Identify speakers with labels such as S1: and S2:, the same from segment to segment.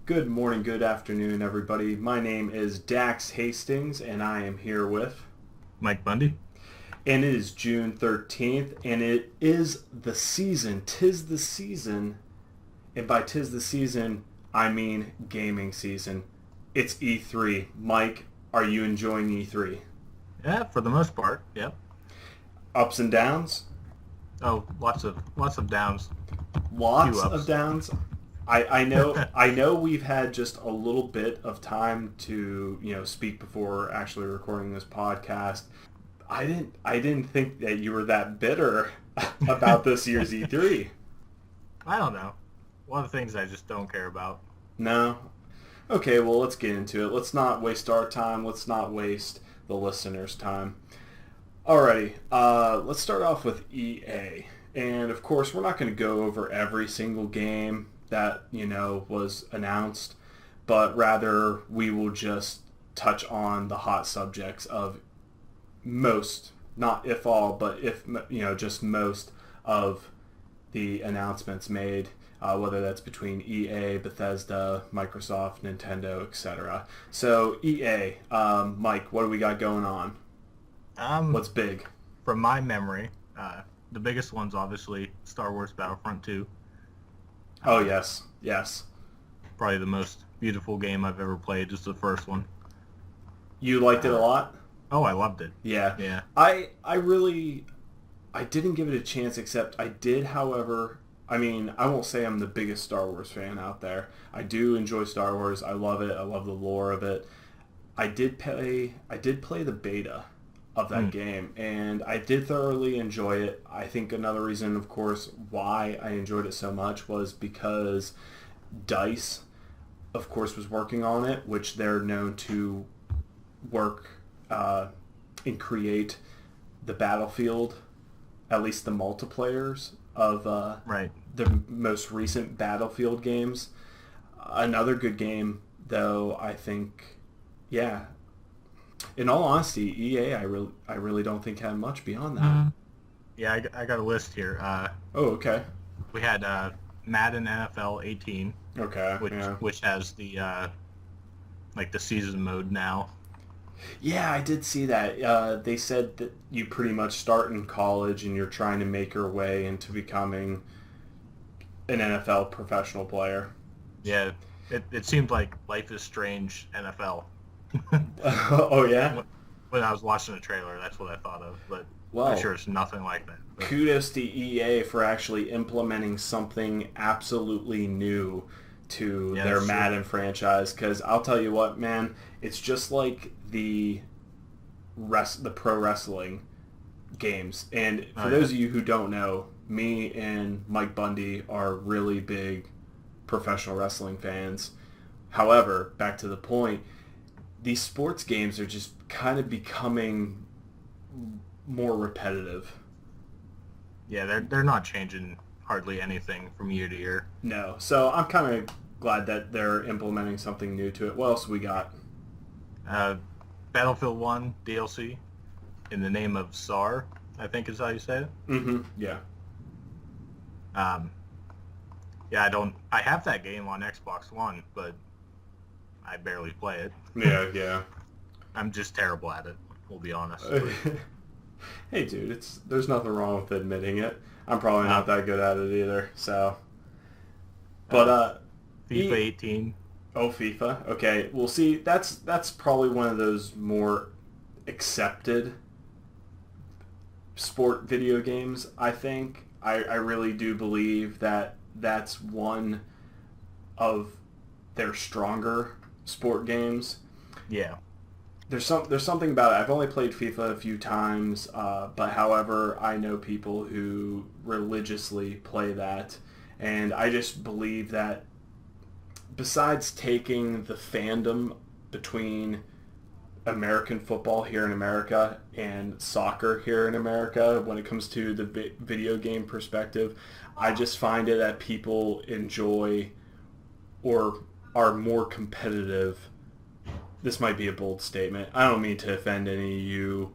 S1: Good morning, good afternoon, everybody. My name is Dax Hastings, and I am here with...
S2: Mike Bundy.
S1: And it is June 13th, and it is the season. 'Tis the season. And by 'tis the season, I mean gaming season. It's E3. Mike, are you enjoying E3?
S2: Yeah, for the most part. Yep.
S1: Ups and downs?
S2: Oh, lots of downs.
S1: Lots
S2: Few
S1: of
S2: ups.
S1: downs. I know we've had just a little bit of time to, speak before actually recording this podcast. I didn't think that you were that bitter about this year's E3.
S2: I don't know. One of the things I just don't care about.
S1: No? Okay, well, let's get into it. Let's not waste our time. Let's not waste the listeners' time. Alrighty, let's start off with EA. And of course, we're not going to go over every single game that, was announced, but rather we will just touch on the hot subjects of most, not if all, but if, just most of the announcements made, whether that's between EA, Bethesda, Microsoft, Nintendo, etc. So EA, Mike, what do we got going on? What's big?
S2: From my memory, the biggest one's obviously Star Wars Battlefront 2.
S1: Oh, yes.
S2: Probably the most beautiful game I've ever played, just the first one.
S1: You liked it a lot?
S2: Oh, I loved it.
S1: Yeah. I didn't give it a chance, except I did, however... I mean, I won't say I'm the biggest Star Wars fan out there. I do enjoy Star Wars. I love it. I love the lore of it. I did play the beta of that game, and I did thoroughly enjoy it. I think another reason, of course, why I enjoyed it so much was because DICE, of course, was working on it, which they're known to work and create the Battlefield, at least the multiplayers of the most recent Battlefield games. Another good game, though, I think, yeah. In all honesty, EA, I really don't think had much beyond that.
S2: Yeah, I got a list here.
S1: Oh, okay.
S2: We had Madden NFL 18.
S1: Okay.
S2: Which has the the season mode now.
S1: Yeah, I did see that. They said that you pretty much start in college and you're trying to make your way into becoming an NFL professional player.
S2: Yeah, it seemed like Life is Strange NFL.
S1: Oh, yeah?
S2: When I was watching the trailer, that's what I thought of, but I'm sure it's nothing like that. But
S1: kudos to EA for actually implementing something absolutely new to their Madden franchise, because I'll tell you what, man, it's just like the pro wrestling games. And for those of you who don't know, me and Mike Bundy are really big professional wrestling fans. However, back to the point, these sports games are just kind of becoming more repetitive.
S2: Yeah, they're not changing hardly anything from year to year.
S1: No, so I'm kind of glad that they're implementing something new to it. What else we got?
S2: Battlefield 1 DLC, in the name of SAR, I think is how you say it.
S1: Mm-hmm, yeah.
S2: I have that game on Xbox One, but I barely play it.
S1: Yeah.
S2: I'm just terrible at it, we'll be honest.
S1: Hey, dude, there's nothing wrong with admitting it. I'm probably not that good at it either, so. But,
S2: FIFA 18.
S1: Oh, FIFA. Okay. Well, see, that's probably one of those more accepted sport video games, I think. I really do believe that that's one of their stronger sport games.
S2: Yeah.
S1: There's something about it. I've only played FIFA a few times, but however, I know people who religiously play that, and I just believe that besides taking the fandom between American football here in America and soccer here in America, when it comes to the video game perspective, I just find it that people enjoy or are more competitive. This might be a bold statement. I don't mean to offend any of you,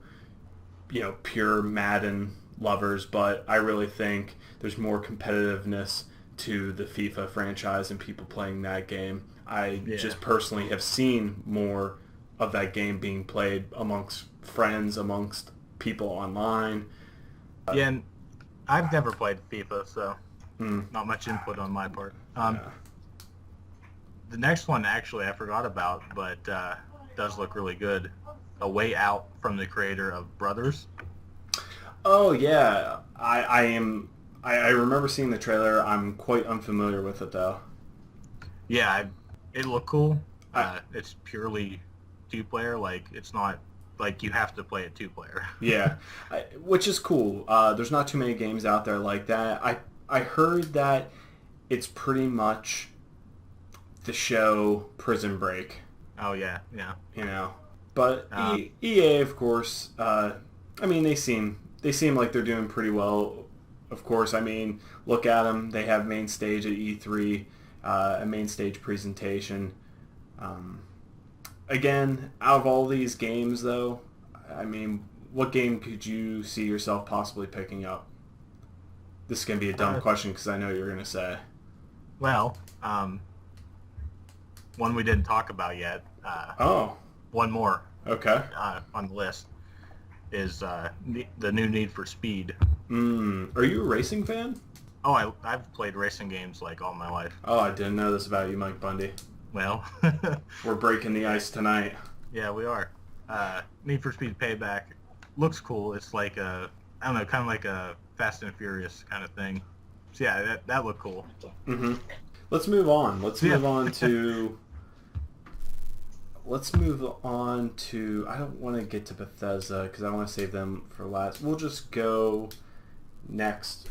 S1: pure Madden lovers, but I really think there's more competitiveness to the FIFA franchise and people playing that game. I
S2: Yeah.
S1: just personally have seen more of that game being played amongst friends, amongst people online.
S2: Yeah, and I've never played FIFA, so
S1: Mm,
S2: not much input on my part.
S1: yeah.
S2: The next one, actually, I forgot about, but does look really good. A Way Out, from the creator of Brothers.
S1: Oh yeah, I am. I remember seeing the trailer. I'm quite unfamiliar with it though.
S2: Yeah, it looked cool.
S1: I,
S2: It's purely two-player. Like, it's not like you have to play it two-player.
S1: yeah, which is cool. There's not too many games out there like that. I heard that it's pretty much the show Prison Break.
S2: Oh, yeah, yeah.
S1: You know, but
S2: Um,
S1: EA, of course. I mean, they seem like they're doing pretty well. Of course, I mean, look at them. They have main stage at E3, a main stage presentation. Again, out of all these games, though, I mean, what game could you see yourself possibly picking up? This is going to be a dumb question because I know you're going to say.
S2: well, one we didn't talk about yet.
S1: Oh,
S2: One more
S1: okay.
S2: on the list is the new Need for Speed.
S1: Are you a racing fan?
S2: Oh, I've played racing games like all my life.
S1: Oh, I didn't know this about you, Mike Bundy.
S2: Well,
S1: We're breaking the ice tonight.
S2: yeah, we are. Need for Speed Payback looks cool. It's like I don't know, kind of like a Fast and Furious kind of thing. So yeah, that looked cool.
S1: Mm-hmm. Let's move on. Let's move on to. I don't want to get to Bethesda because I want to save them for last. We'll just go next.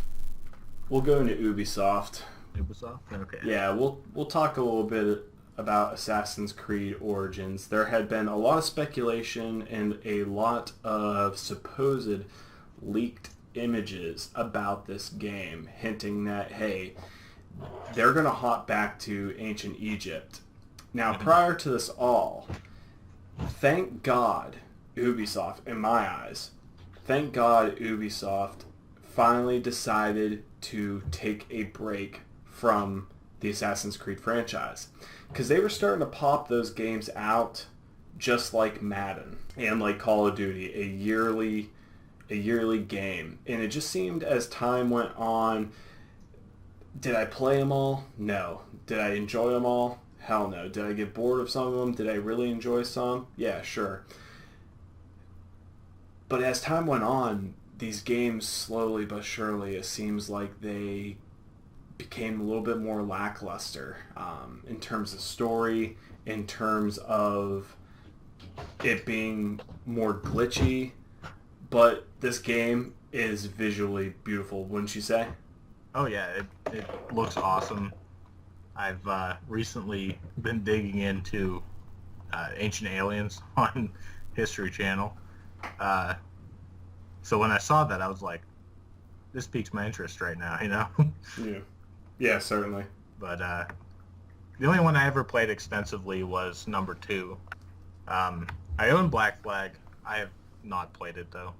S1: We'll go into Ubisoft.
S2: Ubisoft. Okay.
S1: Yeah, we'll talk a little bit about Assassin's Creed Origins. There had been a lot of speculation and a lot of supposed leaked images about this game, hinting that, hey, they're going to hop back to ancient Egypt. Now, prior to this all, thank God Ubisoft, in my eyes, thank God Ubisoft finally decided to take a break from the Assassin's Creed franchise. Because they were starting to pop those games out just like Madden and like Call of Duty, a yearly game. And it just seemed as time went on, did I play them all? No. Did I enjoy them all? Hell no. Did I get bored of some of them? Did I really enjoy some? Yeah, sure. But as time went on, these games slowly but surely, it seems like they became a little bit more lackluster in terms of story, in terms of it being more glitchy. But this game is visually beautiful, wouldn't you say?
S2: Oh yeah, it looks awesome. I've recently been digging into Ancient Aliens on History Channel. So when I saw that, I was like, this piques my interest right now, you know?
S1: Yeah. Yeah, certainly.
S2: But the only one I ever played extensively was number 2. I own Black Flag. I have not played it, though.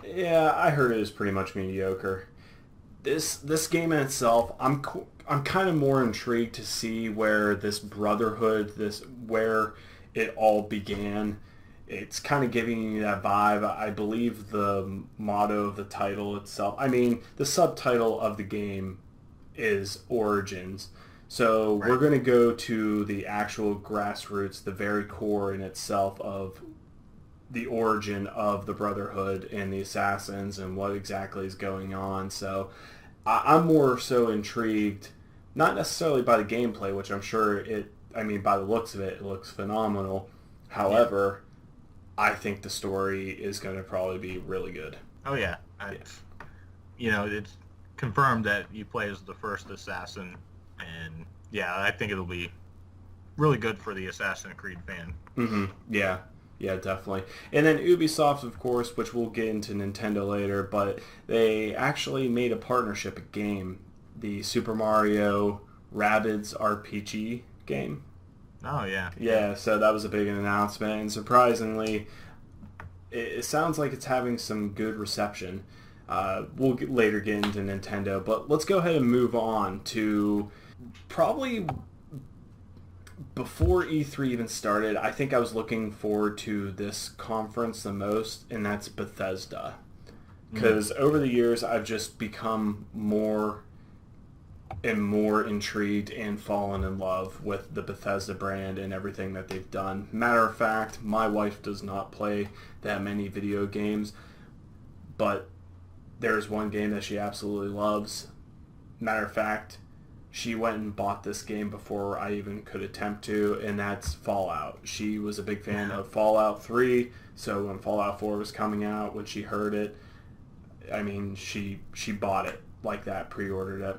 S1: Yeah, I heard it was pretty much mediocre. This game in itself, I'm kind of more intrigued to see where this Brotherhood, where it all began. It's kind of giving you that vibe. I believe the motto of the title itself, I mean, the subtitle of the game is Origins. So
S2: Right.
S1: We're going to go to the actual grassroots, the very core in itself of the origin of the Brotherhood and the Assassins and what exactly is going on. So I'm more so intrigued, not necessarily by the gameplay, which I'm sure by the looks of it, it looks phenomenal. However, I think the story is going to probably be really good.
S2: Oh yeah, it's confirmed that you play as the first assassin, and yeah, I think it'll be really good for the Assassin's Creed fan.
S1: Mm-hmm. Yeah, definitely. And then Ubisoft, of course, which we'll get into Nintendo later, but they actually made a partnership, a game, the Super Mario Rabbids RPG game.
S2: Oh yeah.
S1: Yeah, so that was a big announcement, and surprisingly, it sounds like it's having some good reception. We'll later get into Nintendo, but let's go ahead and move on to probably before E3 even started. I think I was looking forward to this conference the most, and that's Bethesda. Because over the years, I've just become more and more intrigued and fallen in love with the Bethesda brand and everything that they've done. Matter of fact, my wife does not play that many video games, but there's one game that she absolutely loves. Matter of fact, she went and bought this game before I even could attempt to, and that's Fallout. She was a big fan of Fallout 3, so when Fallout 4 was coming out, when she heard it, I mean, she bought it like that, pre-ordered it.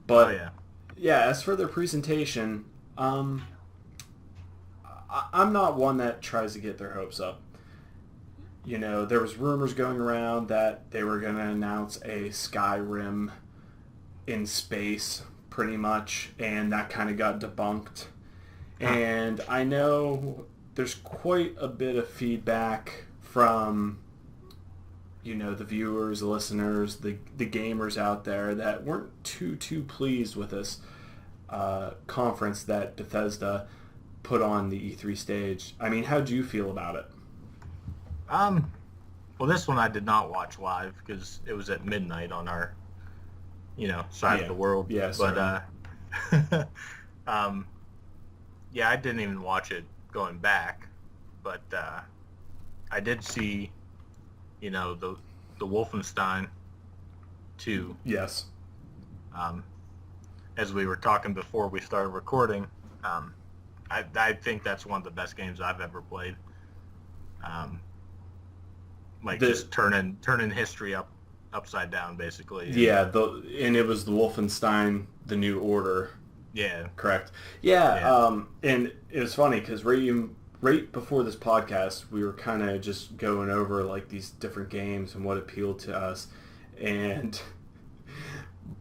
S1: But yeah, as for their presentation, I'm not one that tries to get their hopes up. You know, there was rumors going around that they were going to announce a Skyrim in space, pretty much, and that kind of got debunked. And I know there's quite a bit of feedback from, you know, the viewers, the listeners, the gamers out there that weren't too pleased with this conference that Bethesda put on the E3 stage. I mean, how do you feel about it?
S2: Well, this one I did not watch live because it was at midnight on our, you know, side of the world.
S1: Yeah,
S2: but yeah, I didn't even watch it going back, but I did see, you know, the Wolfenstein 2.
S1: Yes.
S2: As we were talking before we started recording, I think that's one of the best games I've ever played. Just turning history upside down, basically.
S1: Yeah, and it was the Wolfenstein: The New Order.
S2: Yeah.
S1: Correct. Yeah. And it was funny because right before this podcast, we were kind of just going over like these different games and what appealed to us. And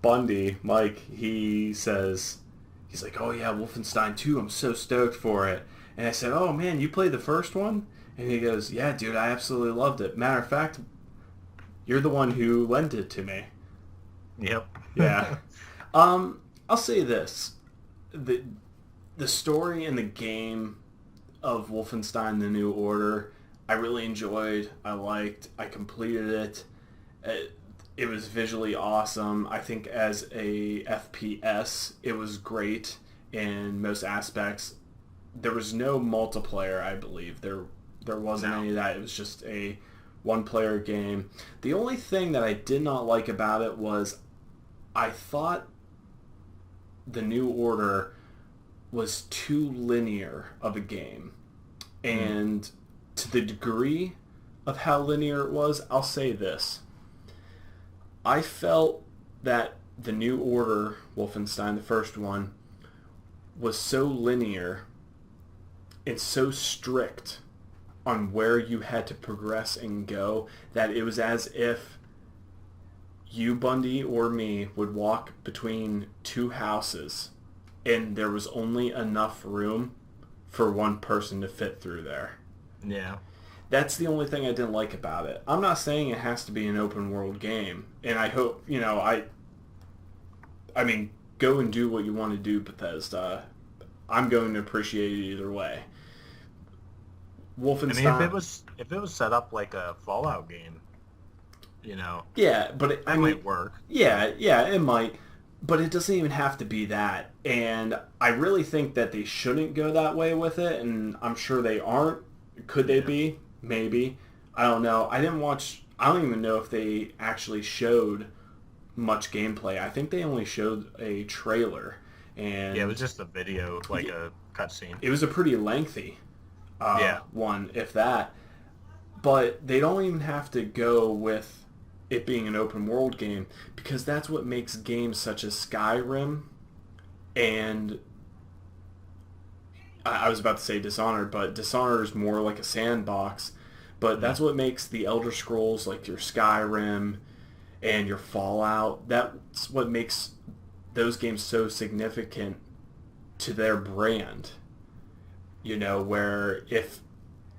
S1: Bundy, Mike, he's like, oh yeah, Wolfenstein 2, I'm so stoked for it. And I said, oh man, you played the first one? And he goes, yeah, dude, I absolutely loved it. Matter of fact, you're the one who lent it to me.
S2: Yep.
S1: Yeah. I'll say this. The story and the game of Wolfenstein: The New Order, I really enjoyed. I liked. I completed it. It was visually awesome. I think as a FPS, it was great in most aspects. There was no multiplayer, I believe. There wasn't any of that. It was just a one-player game. The only thing that I did not like about it was I thought The New Order was too linear of a game. And to the degree of how linear it was, I'll say this. I felt that The New Order, Wolfenstein, the first one, was so linear and so strict on where you had to progress and go that it was as if you, Bundy, or me would walk between two houses and there was only enough room for one person to fit through there.
S2: Yeah.
S1: That's the only thing I didn't like about it. I'm not saying it has to be an open world game, and I hope, you know, I mean, go and do what you want to do, Bethesda. I'm going to appreciate it either way. Wolfenstein.
S2: I mean, if it was set up like a Fallout game, you know.
S1: Yeah, but it
S2: might work.
S1: Yeah, it might, but it doesn't even have to be that. And I really think that they shouldn't go that way with it, and I'm sure they aren't. Could they be? Maybe. I don't know. I don't even know if they actually showed much gameplay. I think they only showed a trailer. And
S2: yeah, it was just a video, like a cutscene.
S1: It was a pretty lengthy one, if that. But they don't even have to go with it being an open world game, because that's what makes games such as Skyrim and I was about to say Dishonored, but Dishonored is more like a sandbox. But that's what makes the Elder Scrolls, like your Skyrim and your Fallout, that's what makes those games so significant to their brand. You know, where if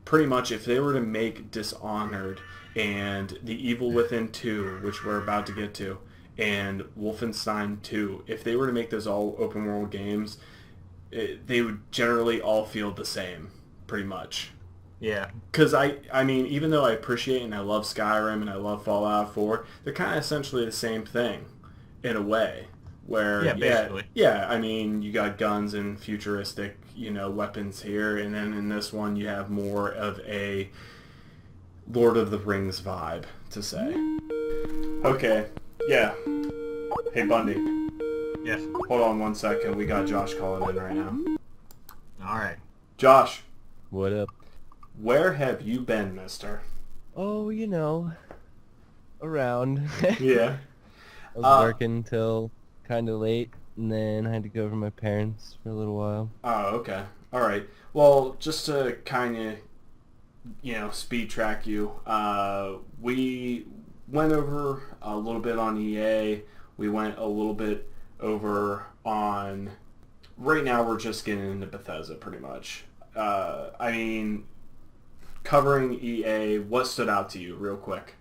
S1: pretty much if they were to make Dishonored and The Evil Within 2, which we're about to get to, and Wolfenstein 2, if they were to make those all open world games, they would generally all feel the same, pretty much.
S2: Yeah.
S1: Because I mean, even though I appreciate and I love Skyrim and I love Fallout 4, they're kind of essentially the same thing, in a way. Where,
S2: basically.
S1: Yeah, I mean, you got guns and futuristic, weapons here, and then in this one you have more of a Lord of the Rings vibe, to say. Okay, yeah. Hey, Bundy.
S2: Yes.
S1: Hold on 1 second. We got Josh calling in right now.
S2: All right.
S1: Josh.
S3: What up?
S1: Where have you been, mister?
S3: Oh, around.
S1: Yeah.
S3: I was working till kind of late, and then I had to go over to my parents for a little while.
S1: Oh, okay. All right. Well, just to kind of, speed track you, we went over a little bit on EA. We went a little bit over on... Right now, we're just getting into Bethesda, pretty much. I mean, covering EA, what stood out to you, real quick?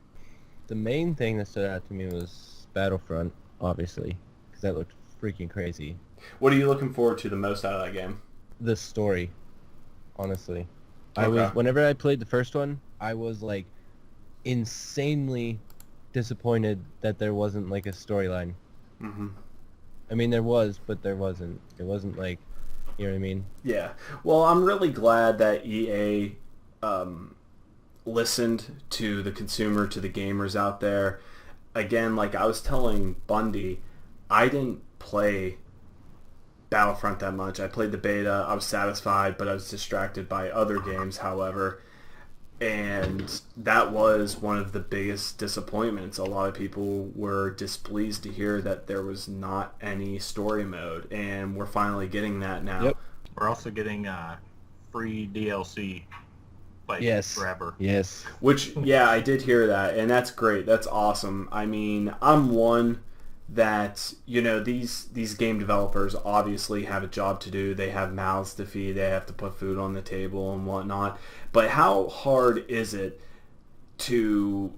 S3: The main thing that stood out to me was Battlefront, obviously, because that looked freaking crazy.
S1: What are you looking forward to the most out of that game?
S3: The story, honestly.
S1: Okay.
S3: Whenever I played the first one, I was like insanely disappointed that there wasn't like a storyline.
S1: Mm-hmm.
S3: I mean, there was, but there wasn't. It wasn't like, you know what I mean?
S1: Yeah. Well, I'm really glad that EA listened to the consumer, to the gamers out there. Again, like I was telling Bundy, I didn't play Battlefront that much. I played the beta. I was satisfied, but I was distracted by other games, however. And that was one of the biggest disappointments. A lot of people were displeased to hear that there was not any story mode, and we're finally getting that now.
S3: Yep.
S2: We're also getting free DLC, like forever.
S3: Yes.
S1: Which, yeah, I did hear that, and that's great. That's awesome. I mean, I'm one that, these game developers obviously have a job to do. They have mouths to feed. They have to put food on the table and whatnot. But how hard is it to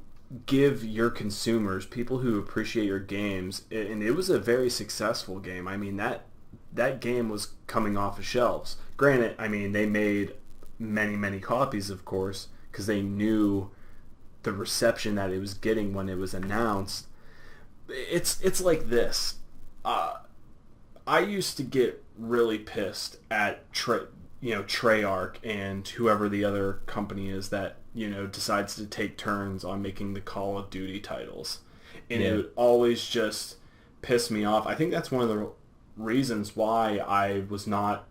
S1: give your consumers, people who appreciate your games, and it was a very successful game. I mean, that game was coming off of shelves. Granted, I mean, they made many, many copies, of course, because they knew the reception that it was getting when it was announced. It's like this. I used to get really pissed at Treyarch and whoever the other company is that decides to take turns on making the Call of Duty titles, and it would always just piss me off. I think that's one of the reasons why I was not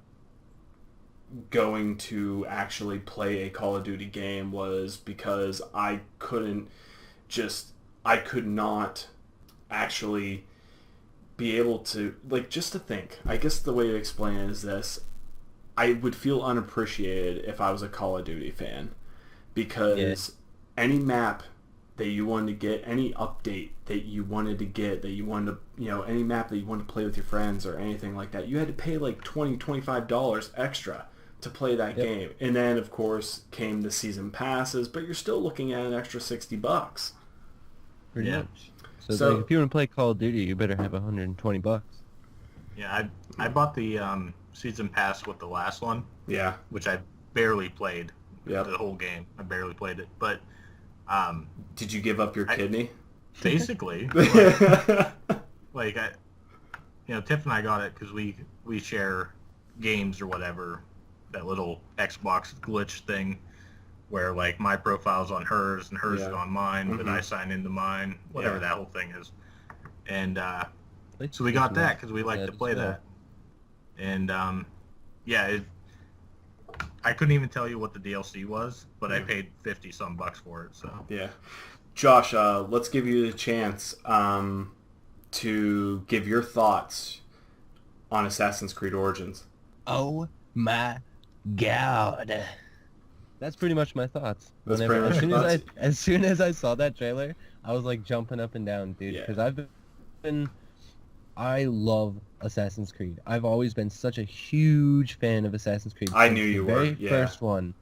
S1: going to actually play a Call of Duty game, was because I could not actually be able to, just to think. I guess the way to explain it is this. I would feel unappreciated if I was a Call of Duty fan, because any map that you wanted to get, any update that you wanted to get, that you wanted to, any map that you wanted to play with your friends or anything like that, you had to pay like $20, $25 extra to play that game. And then, of course, came the season passes, but you're still looking at an extra $60.
S3: Pretty much. So like, if you want to play Call of Duty, you better have $120.
S2: Yeah, I bought the season pass with the last one.
S1: Yeah.
S2: Which I barely played the whole game. I barely played it, but
S1: did you give up your kidney?
S2: Basically, like Tiff and I got it because we share games or whatever. That little Xbox glitch thing, where like my profile's on hers and hers is on mine, but I sign into mine, whatever that whole thing is. And so we got that because we like to play that. And I couldn't even tell you what the DLC was, but I paid $50 some for it. So
S1: yeah, Josh, let's give you the chance to give your thoughts on Assassin's Creed Origins.
S3: Oh my God, that's pretty much my thoughts. As soon as I saw that trailer, I was like jumping up and down, dude, because I love Assassin's Creed. I've always been such a huge fan of Assassin's Creed.
S1: I knew you were.
S3: First one.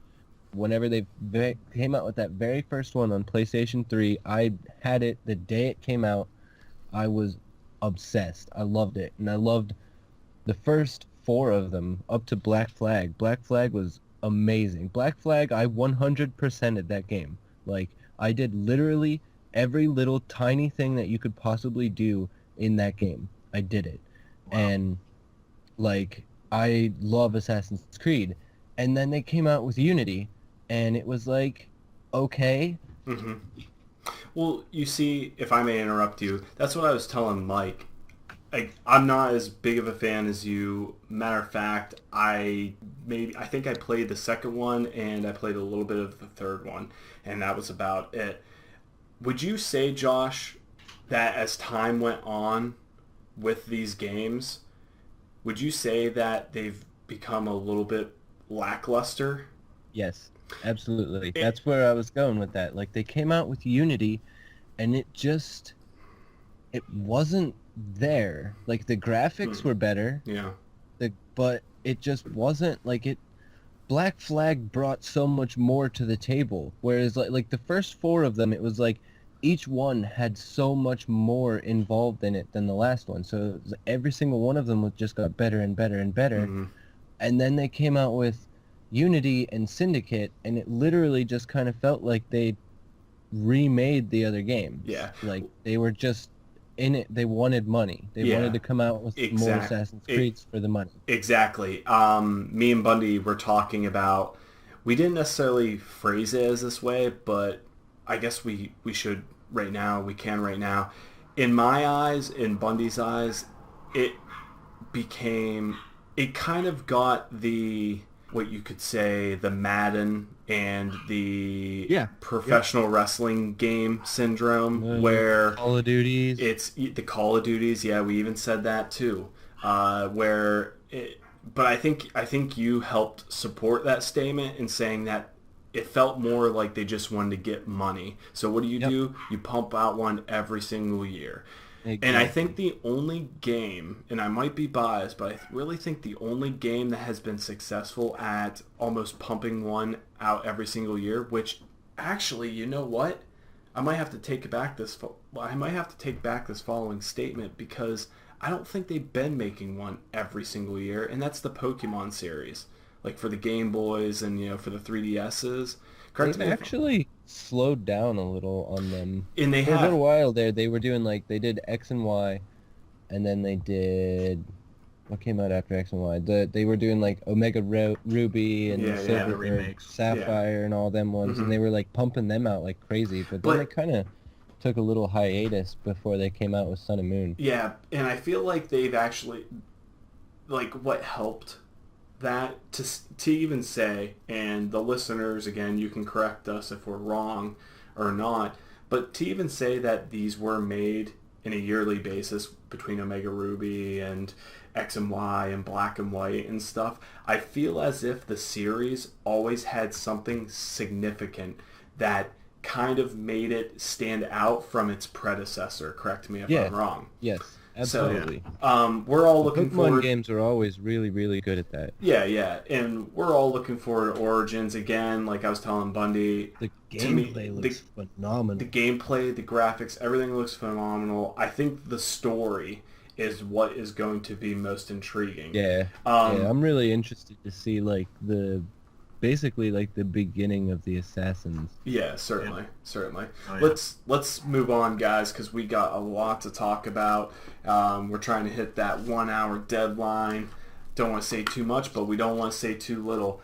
S3: whenever they came out with that very first one on PlayStation 3, I had it the day it came out. I was obsessed. I loved it. And I loved the first 4 of them up to Black Flag. Black Flag was amazing. Black Flag, I 100%ed that game. Like, I did literally every little tiny thing that you could possibly do in that game. I did it.
S2: Wow.
S3: And, like, I love Assassin's Creed. And then they came out with Unity, and it was like, okay.
S1: Mm-hmm. Well, you see, if I may interrupt you, that's what I was telling Mike. I'm not as big of a fan as you. Matter of fact, I think I played the second one, and I played a little bit of the third one, and that was about it. Would you say, Josh, that as time went on with these games, would you say that they've become a little bit lackluster?
S3: Yes, absolutely. That's where I was going with that. Like, they came out with Unity, and it wasn't there. Like, the graphics were better.
S1: Yeah.
S3: But it just wasn't like it. Black Flag brought so much more to the table. Whereas like the first 4 of them, it was like each one had so much more involved in it than the last one. So it was, every single one of them just got better and better and better.
S1: Mm-hmm.
S3: And then they came out with Unity and Syndicate, and it literally just kind of felt like they remade the other games.
S1: Yeah.
S3: Like, they were just in it. They wanted money. They wanted to come out with more Assassin's Creeds for the money.
S1: Exactly. Me and Bundy were talking about, we didn't necessarily phrase it as this way, but I guess we should right now. We can right now. In my eyes, in Bundy's eyes, it kind of got the, what you could say, the Madden and the professional wrestling game syndrome, where
S3: Call of Duties.
S1: It's the Call of Duties. Yeah, we even said that too. But I think you helped support that statement in saying that it felt more like they just wanted to get money. So what do? You pump out one every single year. Exactly. And I think the only game, and I might be biased, but I really think the only game that has been successful at almost pumping one out every single year, which actually, you know what? I might have to take back this following statement, because I don't think they've been making one every single year, and that's the Pokemon series. Like for the Game Boys and, for the 3DSs.
S3: They've actually slowed down a little on them.
S1: And they
S3: for a little while there, they were doing they did X and Y, and then they did, what came out after X and Y? They were doing Omega Ruby and Silver Sapphire and all them ones, and they were pumping them out like crazy. But then they kind of took a little hiatus before they came out with Sun and Moon.
S1: Yeah, and I feel like they've actually, what helped that to even say, and the listeners, again, you can correct us if we're wrong or not, but to even say that these were made in a yearly basis between Omega Ruby and X and Y and Black and White and stuff, I feel as if the series always had something significant that kind of made it stand out from its predecessor. Correct me if I'm wrong.
S3: Yes. Absolutely.
S1: So, we're all looking forward.
S3: Pokemon games are always really, really good at that.
S1: Yeah, and we're all looking forward to Origins again. Like I was telling Bundy,
S3: the gameplay looks phenomenal.
S1: The gameplay, the graphics, everything looks phenomenal. I think the story is what is going to be most intriguing.
S3: Yeah, I'm really interested to see basically the beginning of the Assassins.
S1: Yeah, certainly. Oh, yeah. Let's move on, guys, because we got a lot to talk about. We're trying to hit that 1 hour deadline. Don't want to say too much, but we don't want to say too little.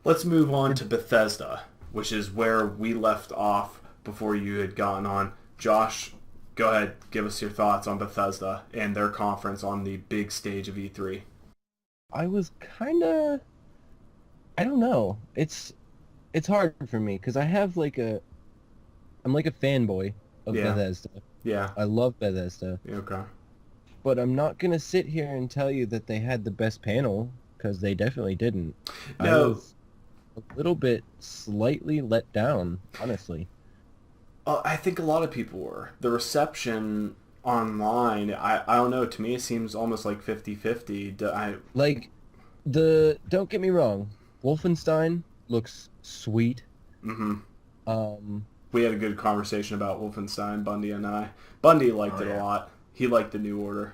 S1: Let's move on to Bethesda, which is where we left off before you had gotten on. Josh, go ahead, give us your thoughts on Bethesda and their conference on the big stage of E3.
S3: I was I don't know. It's hard for me because I'm like a fanboy of Bethesda.
S1: Yeah.
S3: I love Bethesda.
S1: Okay.
S3: But I'm not gonna sit here and tell you that they had the best panel, because they definitely didn't.
S1: No.
S3: I was a little bit slightly let down, honestly.
S1: I think a lot of people were. The reception online, I don't know. To me, it seems almost like 50-50.
S3: Don't get me wrong. Wolfenstein looks sweet.
S1: Mm-hmm.
S3: Um,
S1: We had a good conversation about Wolfenstein, Bundy and I. Bundy liked
S2: Oh
S1: it a
S2: yeah.
S1: lot. He liked the New Order.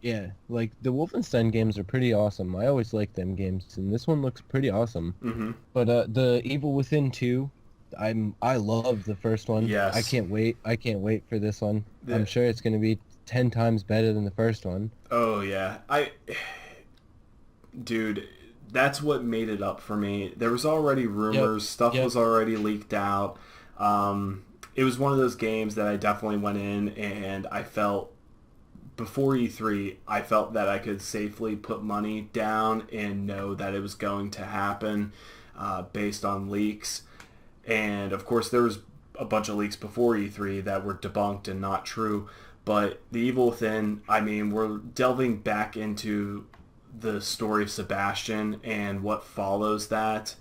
S3: yeah, like the Wolfenstein games are pretty awesome. I always like them games, and this one looks pretty awesome.
S1: Mm-hmm.
S3: But the Evil Within 2, I love the first one. I
S1: Yes.
S3: can't wait. I can't wait for this one. I'm
S1: The,
S3: sure it's going to be 10 times better than the first one.
S1: oh yeah. Dude, that's what made it up for me. There was already
S3: Yep.
S1: rumors, stuff
S3: Yep.
S1: was already leaked out. It was one of those games that I definitely went in and I felt before E3, I felt that I could safely put money down and know that it was going to happen based on leaks. And of course, there was a bunch of leaks before E3 that were debunked and not true. But the Evil Within, I mean, we're delving back into the story of Sebastian and what follows that.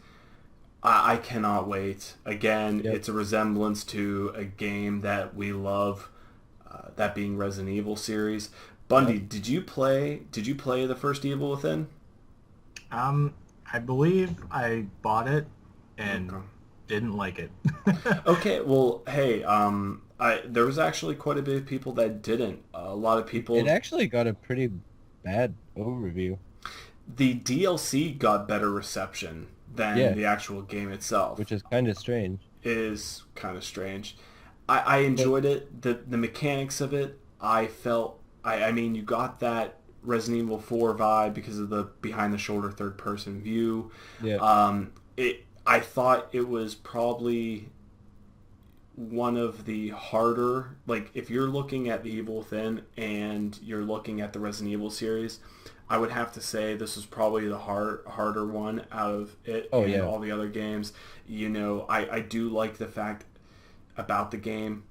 S1: I cannot wait. Again,
S3: Yep.
S1: it's a resemblance to a game that we love, that being Resident Evil series. Bundy,
S3: Yep.
S1: Did you play the first Evil Within?
S2: I believe I bought it and
S1: Okay.
S2: didn't like it.
S1: Okay, well, hey, there was actually quite a bit of people that didn't. A lot of people.
S3: It actually got a pretty bad overview.
S1: The DLC got better reception than
S3: Yeah.
S1: the actual game itself.
S3: Which is kind of strange.
S1: Is kind of strange. I enjoyed it. The mechanics of it, I felt. I mean, you got that Resident Evil 4 vibe because of the behind the shoulder third person view.
S3: Yeah.
S1: I thought it was probably one of the harder, like if you're looking at the Evil Within and you're looking at the Resident Evil series, I would have to say this was probably the harder one out of it
S3: Oh,
S1: and
S3: yeah.
S1: all the other games. You know, I do like the fact about the game.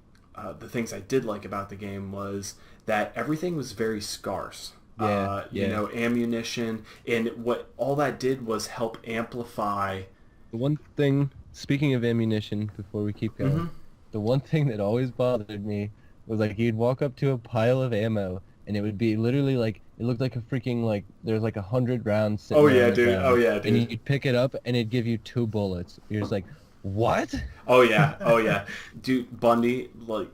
S1: The things I did like about the game was that everything was very scarce.
S3: Yeah,
S1: You
S3: yeah.
S1: know, ammunition, and what all that did was help amplify.
S3: The one thing, speaking of ammunition, before we keep going,
S1: Mhm.
S3: the one thing that always bothered me was like you'd walk up to a pile of ammo and it would be literally like it looked like a freaking like there's like 100 rounds sitting
S1: Oh
S3: there
S1: yeah,
S3: on the
S1: dude.
S3: ground,
S1: Oh yeah,
S3: and
S1: dude.
S3: you'd pick it up and it'd give you 2 bullets. You're just like, what?
S1: Oh yeah, oh yeah, dude. Bundy, like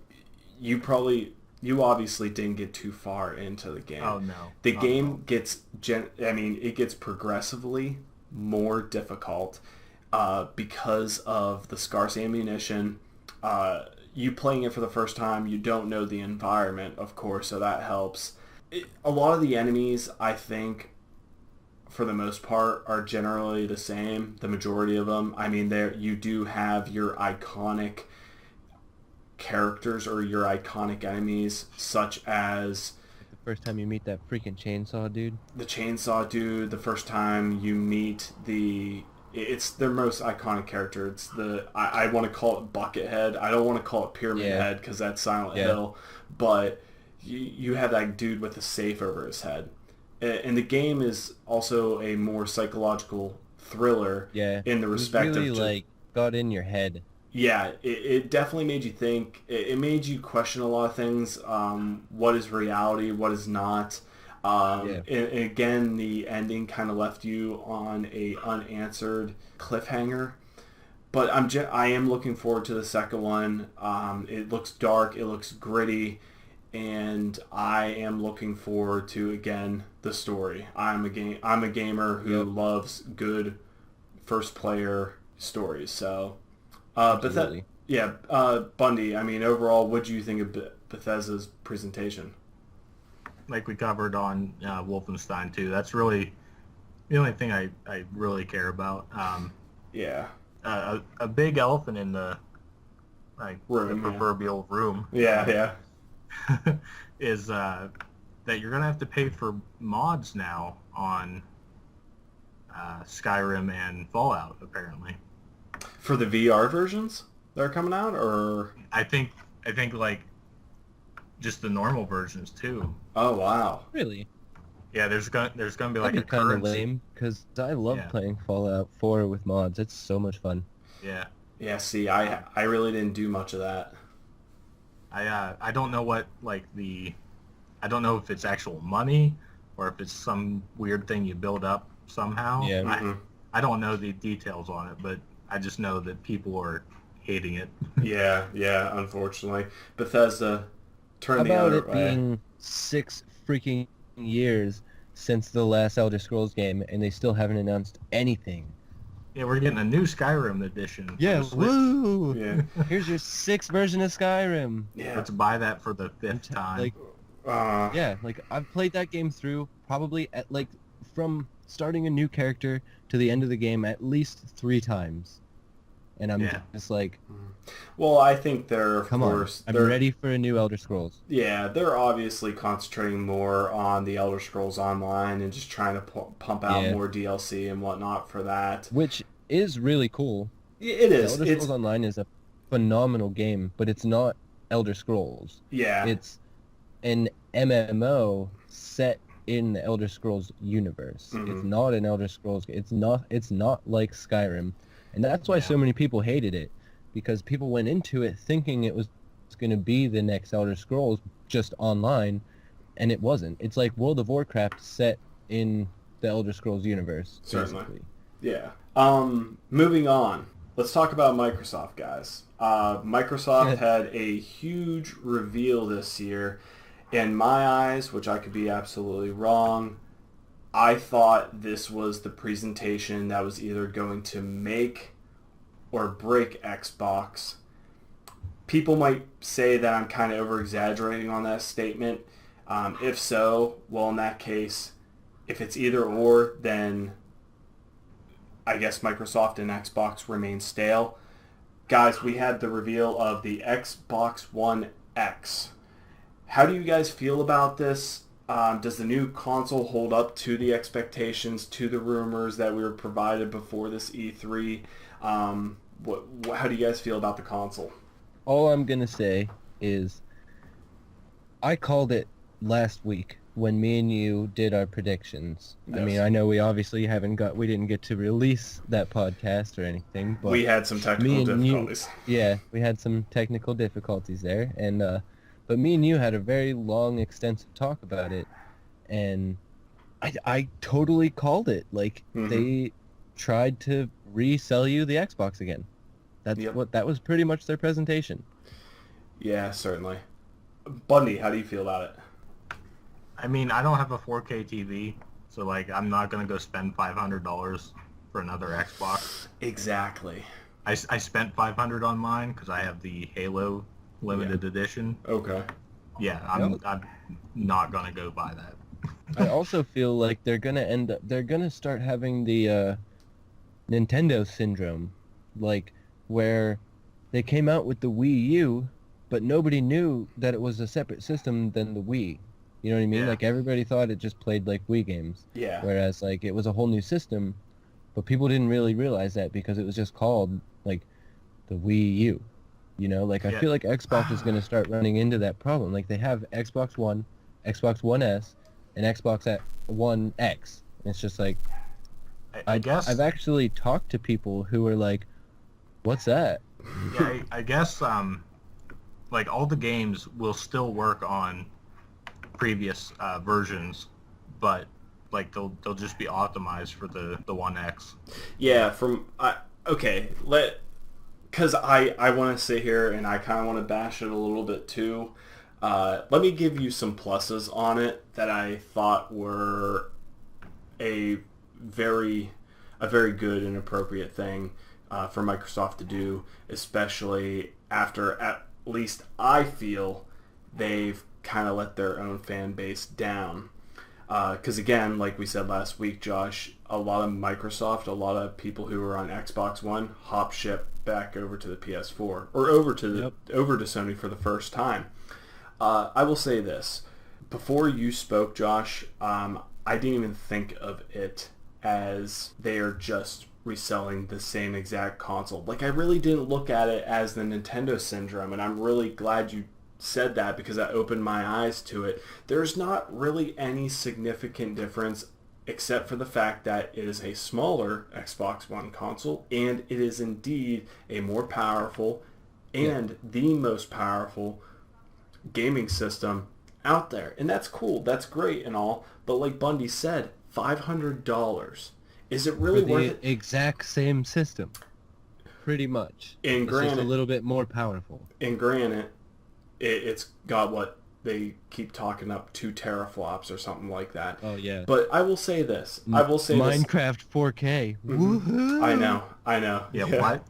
S1: you obviously didn't get too far into the game.
S2: Oh no.
S1: The
S2: Not at all.
S1: game gets it gets progressively more difficult because of the scarce ammunition. You playing it for the first time, you don't know the environment, of course, so that helps. A lot of the enemies, I think, for the most part, are generally the same. The majority of them. I mean, there you do have your iconic characters or your iconic enemies, such as
S3: The first time you meet that freaking chainsaw dude.
S1: the chainsaw dude. The first time you meet it's their most iconic character. It's I want to call it Buckethead. I don't want to call it Pyramid
S3: Yeah.
S1: Head because that's Silent
S3: Yeah.
S1: Hill, but you have that dude with a safe over his head. And the game is also a more psychological thriller
S3: Yeah.
S1: in the
S3: It was
S1: respect
S3: really
S1: of
S3: like got in your head.
S1: yeah, it definitely made you think. It made you question a lot of things. What is reality? What is not?
S3: Yeah.
S1: And again, the ending kind of left you on a unanswered cliffhanger. But I am looking forward to the second one. It looks dark. It looks gritty. And I am looking forward to, again, the story. I'm a gamer who
S3: Yep.
S1: loves good first player stories. So
S3: Absolutely.
S1: Bundy, I mean, overall, what do you think of Bethesda's presentation?
S2: Like we covered on Wolfenstein 2. That's really the only thing I really care about.
S1: Yeah.
S2: A big elephant in the
S1: Room, yeah.
S2: proverbial room
S1: Yeah.
S2: is that you're gonna have to pay for mods now on Skyrim and Fallout. Apparently,
S1: For the VR versions that are coming out, or...
S2: I think like just the normal versions too.
S1: Oh, wow.
S3: Really?
S2: Yeah, there's gonna be like
S3: That'd
S2: a
S3: be kind of
S2: currency.
S3: lame because I love
S2: Yeah.
S3: playing Fallout 4 with mods. It's so much fun.
S2: Yeah.
S1: Yeah, see, I really didn't do much of that.
S2: I don't know what I don't know if it's actual money or if it's some weird thing you build up somehow.
S3: Yeah.
S1: Mhm.
S2: I don't know the details on it, but I just know that people are hating it.
S1: Yeah, unfortunately. Bethesda
S3: How
S1: turned the
S3: about
S1: other
S3: it
S1: way.
S3: being 6 freaking years since the last Elder Scrolls game, and they still haven't announced anything?
S2: Yeah, we're getting a new Skyrim edition for
S3: Yeah,
S2: the Switch.
S3: woo!
S1: Yeah.
S3: Here's your 6th version of Skyrim.
S1: Yeah.
S2: Let's buy that for the 5th time.
S3: Like,
S1: Uh,
S3: yeah, like I've played that game through probably at like from starting a new character to the end of the game at least 3 times, and I'm
S2: Yeah.
S3: just like,
S1: well, I think they're, of
S3: come
S1: course,
S3: on, I'm ready for a new Elder Scrolls.
S1: Yeah, they're obviously concentrating more on the Elder Scrolls Online and just trying to pump out
S3: Yeah.
S1: more DLC and whatnot for that.
S3: Which is really cool.
S1: It
S3: The
S1: is.
S3: Elder Scrolls Online is a phenomenal game, but it's not Elder Scrolls.
S1: Yeah.
S3: It's an MMO set in the Elder Scrolls universe.
S1: Mhm.
S3: It's not an Elder Scrolls. It's not like Skyrim, and that's why so many people hated it, because people went into it thinking it was going to be the next Elder Scrolls just online, and it wasn't. It's like World of Warcraft set in the Elder Scrolls universe.
S1: Certainly.
S3: Basically.
S1: Yeah. Moving on. Let's talk about Microsoft, guys. Microsoft had a huge reveal this year. In my eyes, which I could be absolutely wrong, I thought this was the presentation that was either going to make or break Xbox. People might say that I'm kind of over-exaggerating on that statement. If so, well, in that case, if it's either or, then I guess Microsoft and Xbox remain stale. Guys, we had the reveal of the Xbox One X. How do you guys feel about this? Does the new console hold up to the expectations, to the rumors that we were provided before this E3? How do you guys feel about the console?
S3: All I'm going to say is I called it last week when me and you did our predictions.
S1: Yes.
S3: I mean, I know we obviously we didn't get to release that podcast or anything, but
S1: We had some technical difficulties.
S3: we had some technical difficulties there, and but me and you had a very long, extensive talk about it, and I totally called it. Like, they tried to resell you the Xbox again. That was pretty much their presentation.
S1: Yeah, certainly. Bundy, how do you feel about it?
S2: I mean, I don't have a 4K TV, so like I'm not gonna go spend $500 for another Xbox.
S1: Exactly.
S2: I spent $500 on mine because I have the Halo limited edition.
S1: Okay.
S2: Yeah, I'm not gonna go buy that.
S3: I also feel like they're gonna start having the Nintendo syndrome, like where they came out with the Wii U, but nobody knew that it was a separate system than the Wii. You know what I mean?
S2: Yeah.
S3: Like, everybody thought it just played like Wii games.
S1: Yeah.
S3: Whereas, like, it was a whole new system, but people didn't really realize that because it was just called, like, the Wii U. You know? Like, I feel like Xbox is going to start running into that problem. Like, they have Xbox One, Xbox One S, and Xbox One X. And it's just like,
S2: I guess
S3: I've actually talked to people who are like, what's that?
S2: Yeah, I guess like all the games will still work on previous versions, but like they'll just be optimized for the One X.
S1: Yeah, because I want to sit here and I kind of want to bash it a little bit too. Let me give you some pluses on it that I thought were a very good and appropriate thing for Microsoft to do, especially after, at least I feel, they've kind of let their own fan base down. Because again, like we said last week, Josh, a lot of people who were on Xbox One hop ship back over to the PS4 or over to Sony for the first time. I will say this: before you spoke, Josh, I didn't even think of it as they are just reselling the same exact console. Like, I really didn't look at it as the Nintendo syndrome, and I'm really glad you said that because that opened my eyes to it. There's not really any significant difference except for the fact that it is a smaller Xbox One console, and it is indeed a more powerful and the most powerful gaming system out there. And that's cool, that's great and all, but like Bundy said, $500. Is it
S3: for
S1: really worth
S3: the
S1: it?
S3: exact same system, pretty much.
S1: And
S3: It's just a
S1: granted,
S3: little bit more powerful.
S1: it's got what they keep talking up 2 teraflops or something like that.
S3: Oh yeah.
S1: But I will say this. I will say this.
S3: Minecraft 4K.
S1: Mhm.
S3: Woohoo!
S1: I know.
S2: Yeah, what?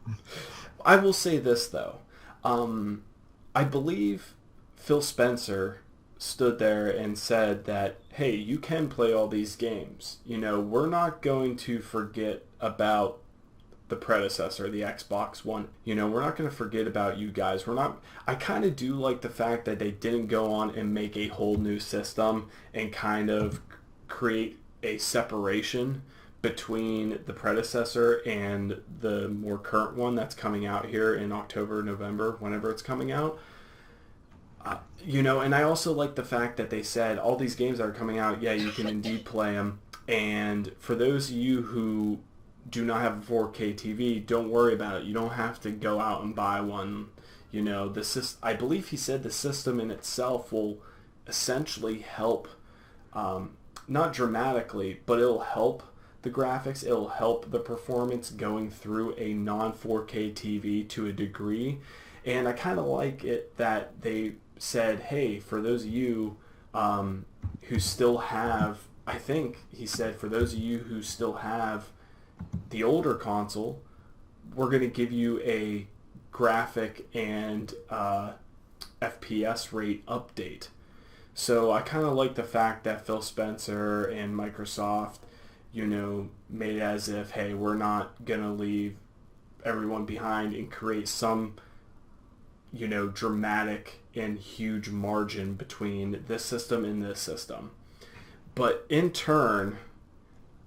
S1: I will say this though. I believe Phil Spencer stood there and said that, hey, you can play all these games. You know, we're not going to forget about the predecessor, the Xbox One. You know, we're not going to forget about you guys. We're not. I kind of do like the fact that they didn't go on and make a whole new system and kind of create a separation between the predecessor and the more current one that's coming out here in October, November, whenever it's coming out. You know, and I also like the fact that they said all these games that are coming out, yeah, you can indeed play them. And for those of you who do not have a 4K TV, don't worry about it. You don't have to go out and buy one. You know, I believe he said the system in itself will essentially help, not dramatically, but it'll help the graphics. It'll help the performance going through a non-4K TV to a degree. And I kind of like it that they said, hey, for those of you who still have, I think he said, for those of you who still have the older console, we're going to give you a graphic and FPS rate update. So I kind of like the fact that Phil Spencer and Microsoft, you know, made it as if, hey, we're not going to leave everyone behind and create some, you know, dramatic and huge margin between this system and this system. But in turn,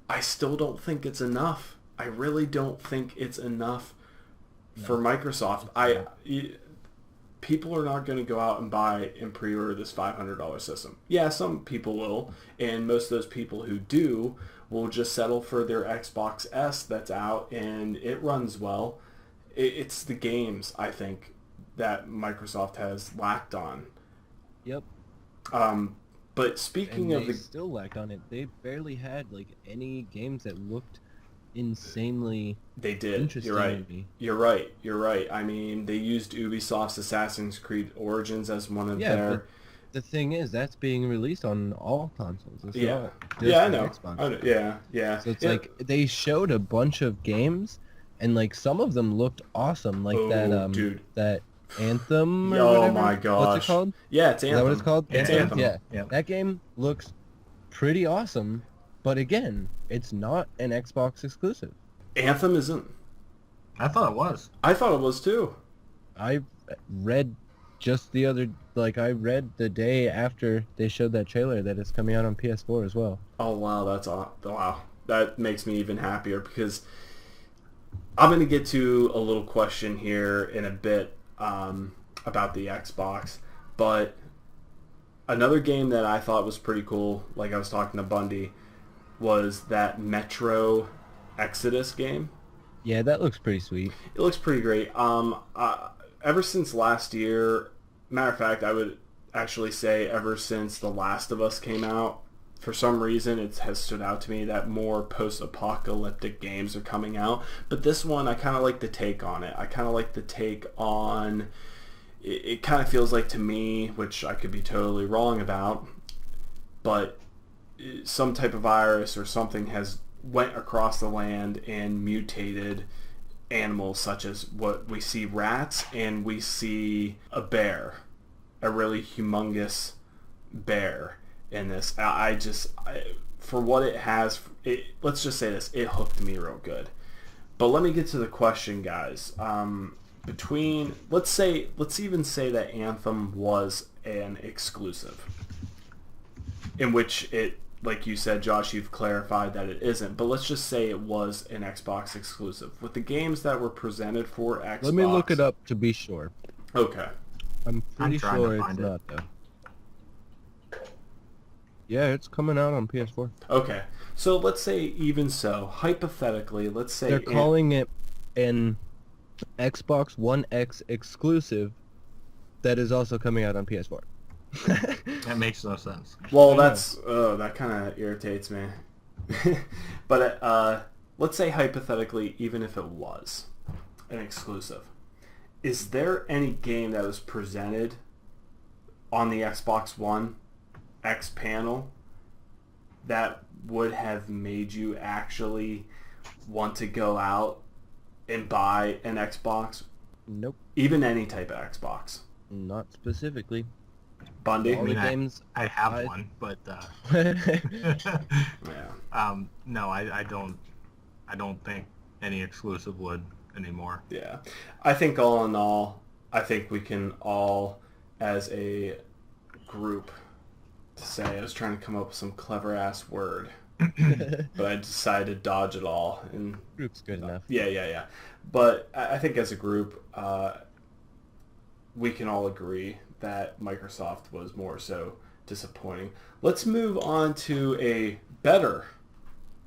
S1: I still don't think it's enough. I really don't think it's enough for Microsoft. People are not going to go out and buy and pre-order this $500 system. Yeah, some people will, and most of those people who do will just settle for their Xbox S that's out and it runs well. It's the games, I think, that Microsoft has lacked on.
S3: Yep.
S1: But speaking
S3: and
S1: of
S3: they still lacked on it. They barely had like any games that looked insanely
S1: they did.
S3: interesting
S1: You're right.
S3: to me.
S1: You're right. I mean, they used Ubisoft's Assassin's Creed Origins as one of their.
S3: But the thing is, that's being released on all consoles. It's not just
S1: Yeah, I
S3: on
S1: know.
S3: Xbox.
S1: Yeah.
S3: So it's like they showed a bunch of games, and like some of them looked awesome, like
S1: dude.
S3: that Anthem or
S1: Oh
S3: whatever.
S1: my gosh.
S3: What's it called?
S1: Yeah, it's Anthem.
S3: Is that what it's called?
S1: It's Anthem.
S3: Yeah. That game looks pretty awesome, but again, it's not an Xbox exclusive.
S1: Anthem isn't.
S2: I thought it was.
S1: I thought it was too.
S3: I read I read the day after they showed that trailer that it's coming out on PS4 as well.
S1: Oh wow, wow. That makes me even happier because I'm going to get to a little question here in a bit about the Xbox, but another game that I thought was pretty cool, like I was talking to Bundy, was that Metro Exodus game.
S3: Yeah, that looks pretty sweet.
S1: It looks pretty great. Ever since last year, matter of fact, I would actually say ever since The Last of Us came out, for some reason it has stood out to me that more post-apocalyptic games are coming out. But this one, I kind of like the take on it. I kind of like the take on... It kind of feels like to me, which I could be totally wrong about, but some type of virus or something has went across the land and mutated animals such as what we see rats, and we see a bear, a really humongous bear in this. For what it has, let's just say this, it hooked me real good. But let me get to the question, guys. Let's even say that Anthem was an exclusive, in which it, like you said, Josh, you've clarified that it isn't, but let's just say it was an Xbox exclusive. With the games that were presented for Xbox...
S3: Let me look it up to be sure.
S1: Okay.
S3: I'm pretty sure it's not, though. Yeah, it's coming out on PS4.
S1: Okay. So let's say even so, hypothetically, let's say...
S3: They're calling it an Xbox One X exclusive that is also coming out on PS4.
S2: That makes no sense.
S1: Well, that kind of irritates me. But let's say hypothetically, even if it was an exclusive, is there any game that was presented on the Xbox One X panel that would have made you actually want to go out and buy an Xbox?
S3: Nope.
S1: Even any type of Xbox?
S3: Not specifically.
S1: Bundy?
S3: All the games
S2: I have one, but
S1: Yeah.
S2: no, I don't think any exclusive would anymore.
S1: Yeah. I think all in all, I think we can all, as a group, to say, I was trying to come up with some clever ass word, but I decided to dodge it all. And
S3: Group's good enough.
S1: Yeah. But I think as a group, we can all agree that Microsoft was more so disappointing. Let's move on to a better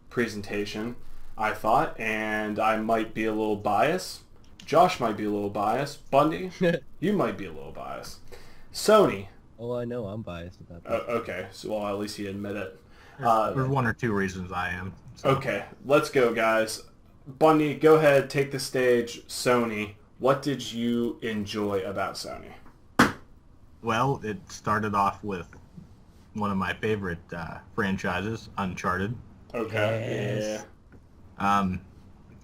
S1: presentation, I thought, and I might be a little biased. Josh might be a little biased. Bundy, you might be a little biased. Sony.
S3: Oh, I know I'm biased about that.
S1: Okay, so well, at least you admit it.
S2: There's one or two reasons I am. So.
S1: Okay, let's go, guys. Bundy, go ahead, take the stage. Sony, what did you enjoy about Sony?
S2: Well, it started off with one of my favorite franchises, Uncharted.
S1: Okay.
S3: Yes.
S1: Yeah.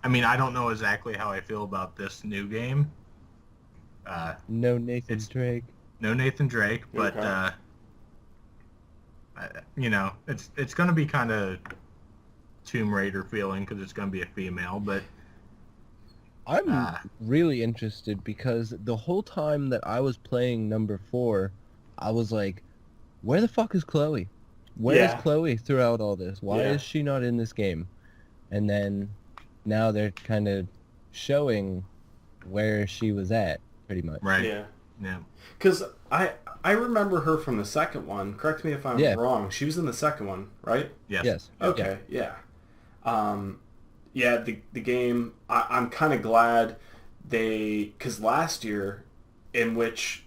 S2: I mean, I don't know exactly how I feel about this new game.
S3: No Nathan Drake.
S2: No Nathan Drake, but
S1: Okay.
S2: you know, it's going to be kind of Tomb Raider feeling because it's going to be a female, but
S3: I'm really interested because the whole time that I was playing number 4, I was like, where the fuck is Chloe? Where is Chloe throughout all this? Why is she not in this game? And then now they're kind of showing where she was at, pretty much.
S2: right,
S1: Yeah. Because I remember her from the second one. Correct me if I'm wrong. She was in the second one, right?
S2: yes.
S1: Okay, yeah. The game, I'm kind of glad because last year, in which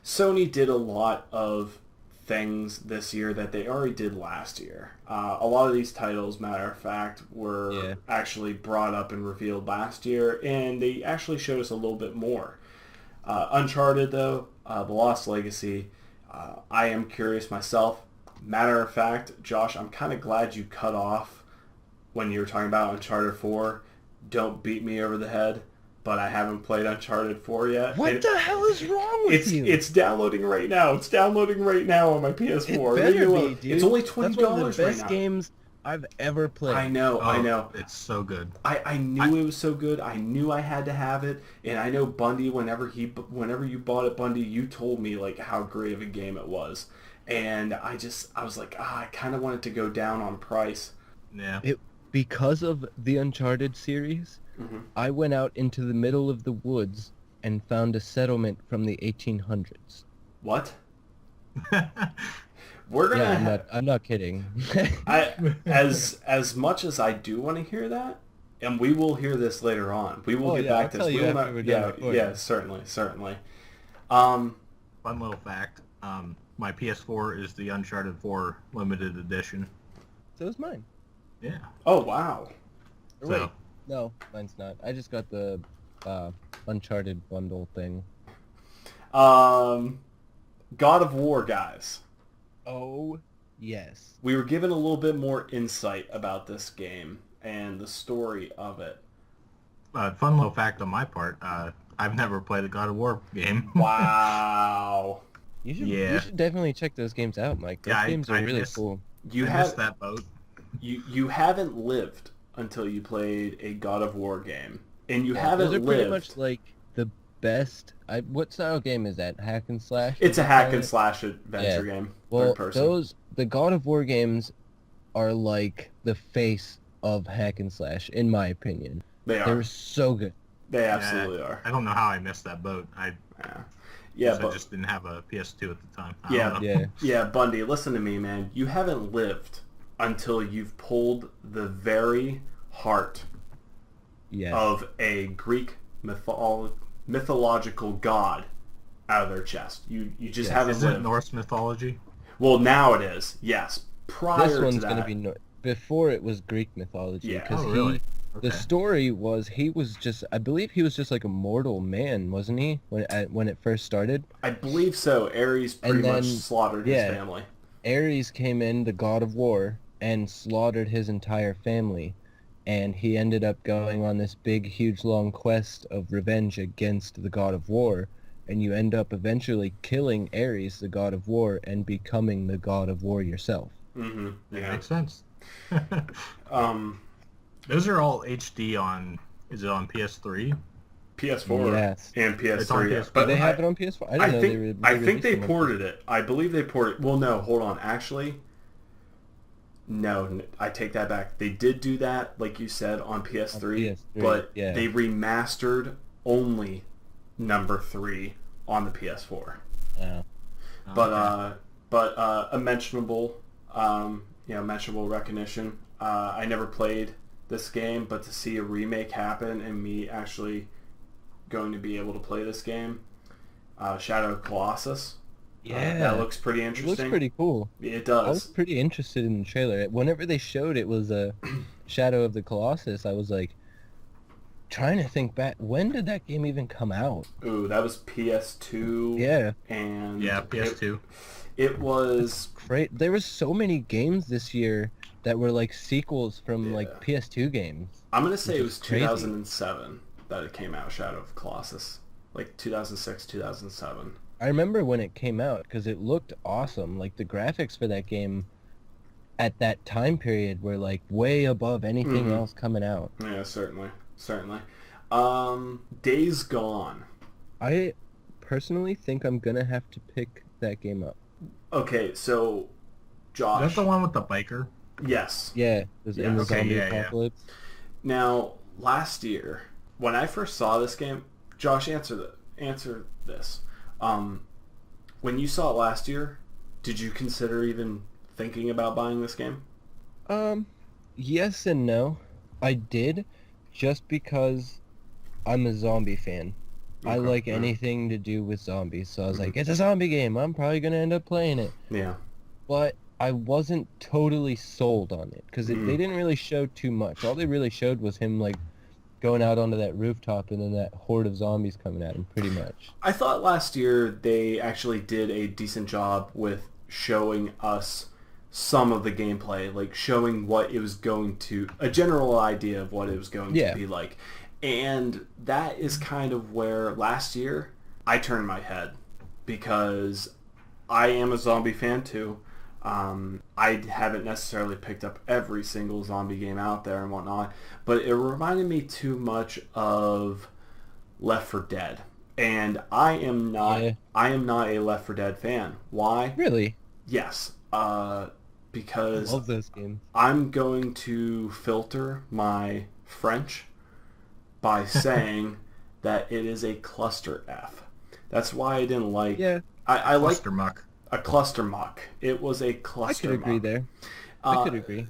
S1: Sony did a lot of things this year that they already did last year. A lot of these titles, matter of fact, were actually brought up and revealed last year, and they actually showed us a little bit more. Uncharted, though, The Lost Legacy, I am curious myself. Matter of fact, Josh, I'm kind of glad you cut off when you were talking about Uncharted 4. Don't beat me over the head, but I haven't played Uncharted 4 yet.
S3: What the hell is wrong with you?
S1: It's downloading right now. It's downloading right now on my PS4.
S3: It better be, dude.
S1: It's only $20
S3: That's one of the
S1: right
S3: best
S1: now.
S3: games I've ever played.
S1: I know.
S2: It's so good.
S1: I knew it was so good. I knew I had to have it, and I know Bundy. Whenever you bought it, Bundy, you told me like how great of a game it was, and I was like, I kind of wanted to go down on price.
S2: Yeah.
S3: Because of the Uncharted series, I went out into the middle of the woods and found a settlement from the 1800s.
S1: What? We're gonna.
S3: Yeah, I'm not kidding.
S1: As much as I do want to hear that, and we will hear this later on. We will get back to this. Certainly.
S2: Fun little fact. My PS4 is the Uncharted 4 limited edition.
S3: So is mine.
S2: Yeah.
S1: Oh wow.
S3: Or wait, no, mine's not. I just got the Uncharted bundle thing.
S1: God of War, guys.
S3: Oh, yes.
S1: We were given a little bit more insight about this game and the story of it.
S2: Fun little fact on my part, I've never played a God of War game.
S1: Wow.
S3: You should definitely check those games out, Mike. Those games are really cool.
S2: I missed that boat.
S1: You haven't lived until you played a God of War game. And you haven't
S3: lived.
S1: Those
S3: are pretty much like the best. What style game is that? Hack and slash?
S1: It's a hack and slash adventure game.
S3: Well,
S1: third person.
S3: The God of War games are like the face of hack and slash, in my opinion. They're so good.
S1: They absolutely are.
S2: I don't know how I missed that boat. I just didn't have a PS2 at the time.
S1: Yeah, Bundy, listen to me, man. You haven't lived until you've pulled the very heart of a Greek mythological god out of their chest. You just haven't lived.
S2: Is it Norse mythology?
S1: Well, now it is. Yes. Prior
S3: this one's
S1: to that,
S3: going to be before it was Greek mythology.
S1: Yeah.
S3: Because
S2: Oh, really?
S3: the
S2: Okay.
S3: story was I believe he was just like a mortal man, wasn't he? When it first started.
S1: I believe so. Ares pretty
S3: And
S1: much
S3: then,
S1: slaughtered his
S3: yeah,
S1: family.
S3: Ares came in, the god of war, and slaughtered his entire family. And he ended up going on this big, huge, long quest of revenge against the god of war. And you end up eventually killing Ares, the god of war, and becoming the god of war yourself.
S1: Mm-hmm.
S2: That
S1: Yeah.
S2: makes sense.
S1: Um,
S2: Those are all HD on. Is it on PS3?
S1: PS4
S3: Yes.
S1: and
S2: It's on
S1: PS3.
S2: PS4.
S1: But
S3: Do they have it on PS4? I didn't know they
S1: I think
S3: released
S1: they
S3: them on
S1: ported it. I believe they ported. Well, no, hold on. Actually, no, I take that back. They did do that, like you said, on PS3,
S3: PS3,
S1: but
S3: yeah.
S1: they remastered only number 3 on the PS4.
S3: Yeah.
S1: But a mentionable, mentionable recognition. I never played this game, but to see a remake happen and me actually going to be able to play this game, Shadow of Colossus.
S3: Yeah.
S1: That looks pretty
S3: It
S1: interesting.
S3: looks pretty cool.
S1: It
S3: I was
S1: does.
S3: pretty interested in the trailer. Whenever they showed it was a Shadow of the Colossus, I was like trying to think back. When did that game even come out?
S1: Ooh, that was PS2.
S3: Yeah.
S1: And
S2: Yeah, PS2.
S1: It was
S3: Great. There was so many games this year that were like sequels from
S1: Yeah.
S3: like PS2 games.
S1: I'm gonna say
S3: Which
S1: it
S3: is
S1: was
S3: crazy.
S1: 2007 that it came out. Shadow of Colossus, like 2006, 2007.
S3: I remember when it came out because it looked awesome. Like the graphics for that game at that time period were like way above anything
S1: Mhm.
S3: else coming out.
S1: Yeah, certainly. Days Gone.
S3: I personally think I'm gonna have to pick that game up.
S1: Okay, so
S2: Is
S1: Josh.
S2: that the one with the biker?
S1: Yes.
S3: Yeah, it was in the
S2: Okay,
S3: zombie
S2: yeah.
S3: apocalypse.
S1: Now, last year, when I first saw this game, Josh, answer this. When you saw it last year, did you consider even thinking about buying this game?
S3: Yes and no. I did, just because I'm a zombie fan. I
S1: Okay,
S3: like
S1: yeah.
S3: anything to do with zombies, so I was
S1: Mhm.
S3: like, it's a zombie game. I'm probably gonna end up playing it.
S1: Yeah.
S3: But I wasn't totally sold on it because they didn't really show too much. All they really showed was him like going out onto that rooftop and then that horde of zombies coming at him, pretty much.
S1: I thought last year they actually did a decent job with showing us some of the gameplay, like showing what it was going to, a general idea of what it was going
S3: Yeah.
S1: to be like. And that is kind of where last year I turned my head because I am a zombie fan too. I haven't necessarily picked up every single zombie game out there and whatnot, but it reminded me too much of Left 4 Dead. And I am not a Left 4 Dead fan. Why?
S3: Really?
S1: Yes.
S3: I
S1: Because
S3: love those games.
S1: I'm going to filter my French by saying that it is a cluster F. That's why I didn't like.
S3: Yeah,
S1: I like
S2: Cluster muck.
S1: a cluster muck. It was a
S3: I
S1: cluster.
S3: could agree
S1: muck.
S3: there. I could agree.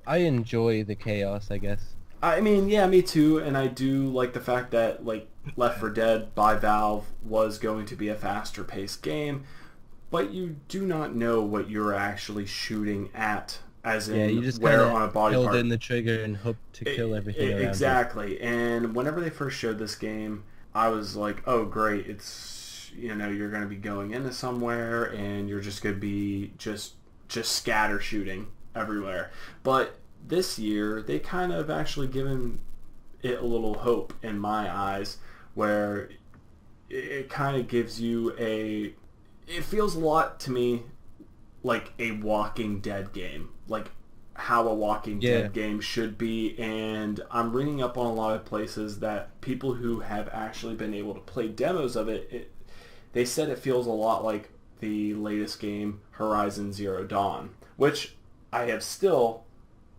S3: I enjoy the chaos, I guess.
S1: I mean, yeah, me too, and I do like the fact that like Left 4 Dead by Valve was going to be a faster paced game, but you do not know what you're actually shooting at, as in
S3: You just
S1: where
S3: kinda
S1: on a body
S3: held
S1: part.
S3: in the trigger and hope to kill everything around you.
S1: Exactly. And whenever they first showed this game, I was like, oh great, it's, you're going to be going into somewhere and you're just going to be just scatter shooting everywhere. But this year, they kind of actually given it a little hope in my eyes, where it kind of gives you it feels a lot to me like a Walking Dead game, like how a Walking Dead game should be. And I'm reading up on a lot of places that people who have actually been able to play demos of it, they said it feels a lot like the latest game, Horizon Zero Dawn, which I have still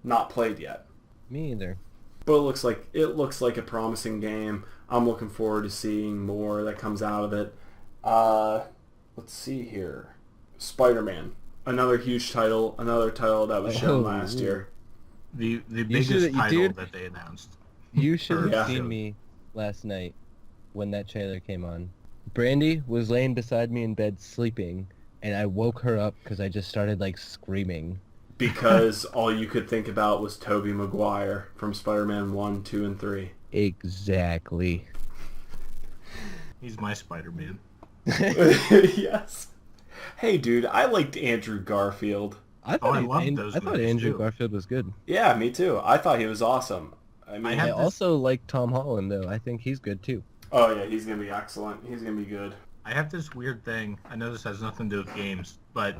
S1: not played yet.
S3: Me either.
S1: But it looks like a promising game. I'm looking forward to seeing more that comes out of it. Let's see here. Spider-Man, another huge title, another title that was shown last year.
S2: The biggest title
S3: dude.
S2: that they announced.
S3: You should have
S1: Yeah.
S3: seen me last night when that trailer came on. Brandy was laying beside me in bed sleeping, and I woke her up because I just started like screaming.
S1: because all you could think about was Tobey Maguire from Spider-Man 1, 2, and 3.
S3: Exactly.
S2: He's my Spider-Man.
S1: Yes. Hey, dude, I liked Andrew Garfield.
S3: I
S2: I
S3: thought
S2: loved those
S3: I thought
S2: movies,
S3: Andrew
S2: too.
S3: Garfield was good.
S1: Yeah, me too. I thought he was awesome. I mean,
S2: I
S3: I
S2: have this-
S3: also like Tom Holland though. I think he's good too.
S1: oh yeah, he's gonna be excellent. He's gonna be good.
S2: I have this weird thing. I know this has nothing to do with games, but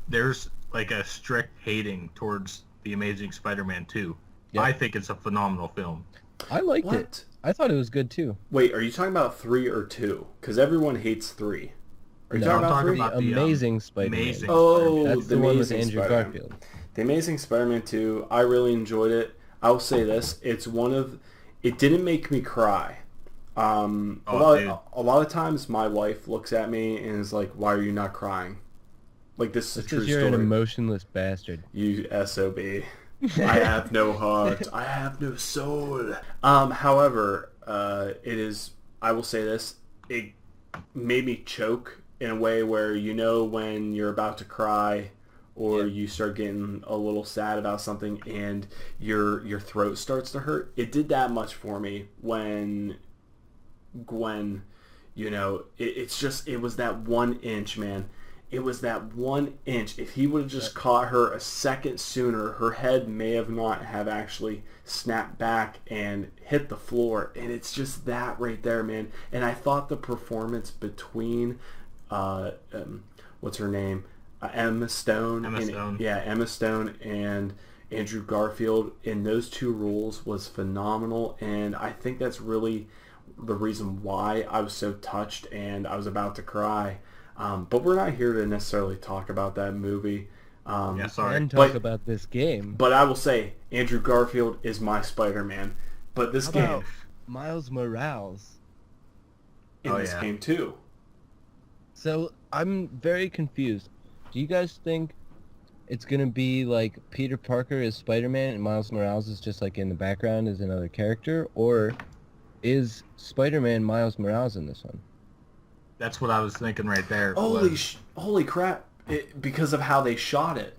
S2: there's like a strict hating towards The Amazing Spider-Man 2.
S3: Yeah.
S2: I think it's a phenomenal film.
S3: I liked
S1: What?
S3: it. I thought it was good too.
S1: Wait, are you talking about 3 or 2? Because everyone hates 3. Are you
S3: No,
S1: talking
S2: I'm
S1: about
S2: talking
S1: 3?
S2: about
S3: The
S2: the,
S3: Amazing Spider-Man.
S2: Amazing
S1: Oh,
S2: Spider-Man.
S3: That's
S1: the
S3: the one with
S1: Amazing
S3: Andrew
S1: Spider-Man.
S3: Garfield.
S1: The Amazing Spider-Man 2, I really enjoyed it. I will say this, it's one of... It didn't make me cry. A lot of times my wife looks at me and is like, why are you not crying? Like, this is a
S3: It's
S1: true
S3: because you're
S1: story.
S3: an emotionless bastard.
S1: You SOB. I have no heart. I have no soul. However, it is... I will say this. It made me choke in a way where you know when you're about to cry or
S3: Yeah.
S1: you start getting a little sad about something and your throat starts to hurt. It did that much for me when Gwen, you know, it was that 1 inch, man. It was that 1 inch. If he would have just caught her a second sooner, her head may have not have actually snapped back and hit the floor. And it's just that right there, man. And I thought the performance between, what's her name? Emma Stone.
S2: Emma Stone.
S1: Yeah, Emma Stone and Andrew Garfield in those 2 roles was phenomenal. And I think that's really the reason why I was so touched and I was about to cry. But we're not here to necessarily talk about that movie.
S2: Yeah, sorry.
S3: And talk
S1: But-
S3: about this game.
S1: But I will say, Andrew Garfield is my Spider-Man. But this
S3: How
S1: game,
S3: about Miles Morales?
S1: in
S2: Oh,
S1: this
S2: yeah.
S1: game too.
S3: So I'm very confused. Do you guys think it's gonna be like Peter Parker is Spider-Man and Miles Morales is just like in the background as another character, or is Spider-Man Miles Morales in this one?
S2: That's what I was thinking right there.
S1: Holy crap! Because of how they shot it.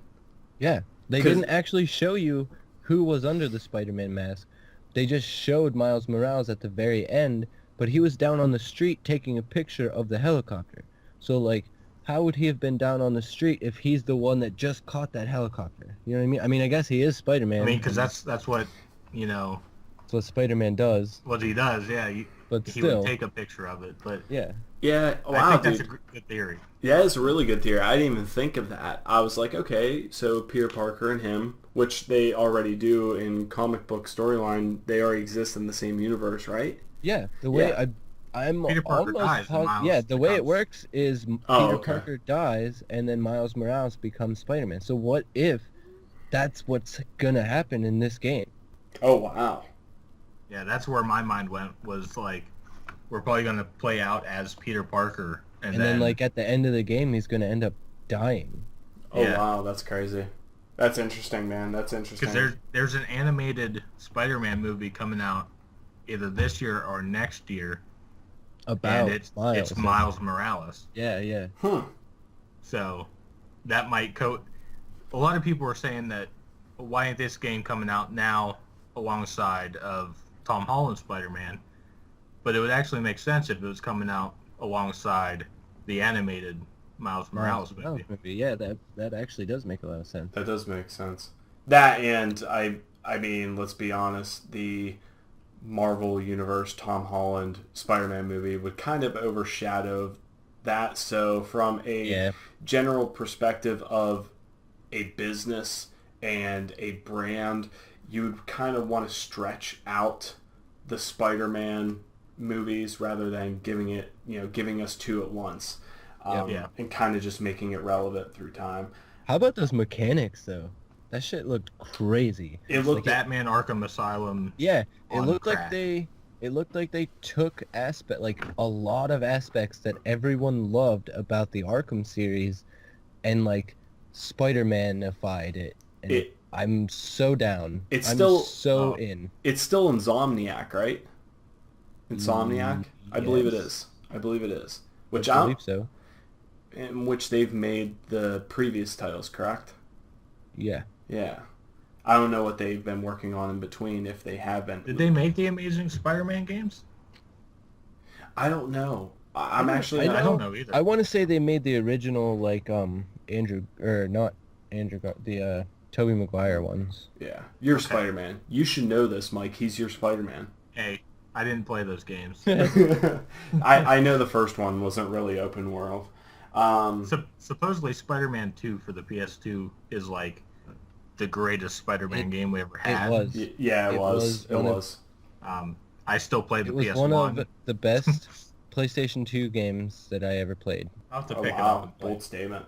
S3: Yeah, they
S1: 'Cause-
S3: didn't actually show you who was under the Spider-Man mask. They just showed Miles Morales at the very end, but he was down on the street taking a picture of the helicopter. So like, how would he have been down on the street if he's the one that just caught that helicopter? You know what I mean? I mean, I guess he is Spider-Man.
S2: I mean, because that's what, you know,
S3: that's what Spider-Man does.
S2: what he does. Yeah,
S3: But
S2: he
S3: still,
S2: would take a picture of it. But
S3: yeah.
S1: Yeah,
S2: I
S1: wow,
S2: think
S1: dude.
S2: that's a good theory.
S1: Yeah, it's a really good theory. I didn't even think of that. I was like, okay, so Peter Parker and him, which they already do in comic book storyline, they already exist in the same universe, right?
S3: Yeah, the way
S1: Yeah.
S3: I'm
S2: Peter Parker
S3: almost
S2: dies and Miles
S3: yeah, the way it
S2: becomes-
S3: works is
S1: Oh,
S3: Peter
S1: okay.
S3: Parker dies and then Miles Morales becomes Spider-Man. So what if that's what's gonna happen in this game?
S1: Oh, wow.
S2: Yeah, that's where my mind went, was like, we're probably going to play out as Peter Parker.
S3: And then like at the end of the game he's gonna end up dying.
S1: Oh,
S2: Yeah.
S1: wow, that's crazy. That's interesting, man. That's interesting.
S2: Because there's an animated Spider-Man movie coming out either this year or next year,
S3: About
S2: and it's
S3: Miles.
S2: Miles Morales.
S3: Yeah, yeah.
S1: Huh.
S2: So that might a lot of people are saying that, why ain't this game coming out now alongside of Tom Holland's Spider-Man? But it would actually make sense if it was coming out alongside the animated Miles Morales movie.
S3: Yeah, that actually does make a lot of sense.
S1: That does make sense. That and I mean, let's be honest, the Marvel Universe Tom Holland Spider-Man movie would kind of overshadow that. So from a general perspective of a business and a brand, you would kind of want to stretch out the Spider-Man movies rather than giving us 2 at once. And kind of just making it relevant through time.
S3: How about those mechanics though? That shit looked crazy.
S1: It looked
S2: Batman Arkham Asylum.
S3: Yeah, it
S2: on
S3: looked
S2: crack.
S3: like they took a lot of aspects that everyone loved about the Arkham series and like Spider-Man-ified it. And I'm so down. I'm so in.
S1: It's still Insomniac, right? Insomniac? I believe it is. Which
S3: I believe so.
S1: in which they've made the previous titles, correct?
S3: Yeah.
S1: Yeah. I don't know what they've been working on in between, if they have been.
S2: Did they make the Amazing Spider-Man games?
S1: I don't know. I'm actually
S2: I
S1: not.
S2: don't know either.
S3: I want to say they made the original, like, Andrew, or not Andrew, the, Tobey Maguire ones.
S1: Yeah. You're
S2: Okay.
S1: Spider-Man. You should know this, Mike. He's your Spider-Man.
S2: Hey, I didn't play those games.
S1: I know the first one wasn't really open world.
S2: Supposedly Spider-Man 2 for the PS2 is like the greatest Spider-Man game we ever had.
S3: It was.
S1: Yeah, it was. It was.
S2: I still play the
S3: It was
S2: PS1.
S3: one of the best PlayStation 2 games that I ever played.
S2: I'll have to
S1: Oh,
S2: pick it
S1: wow.
S2: up and play.
S1: Bold statement.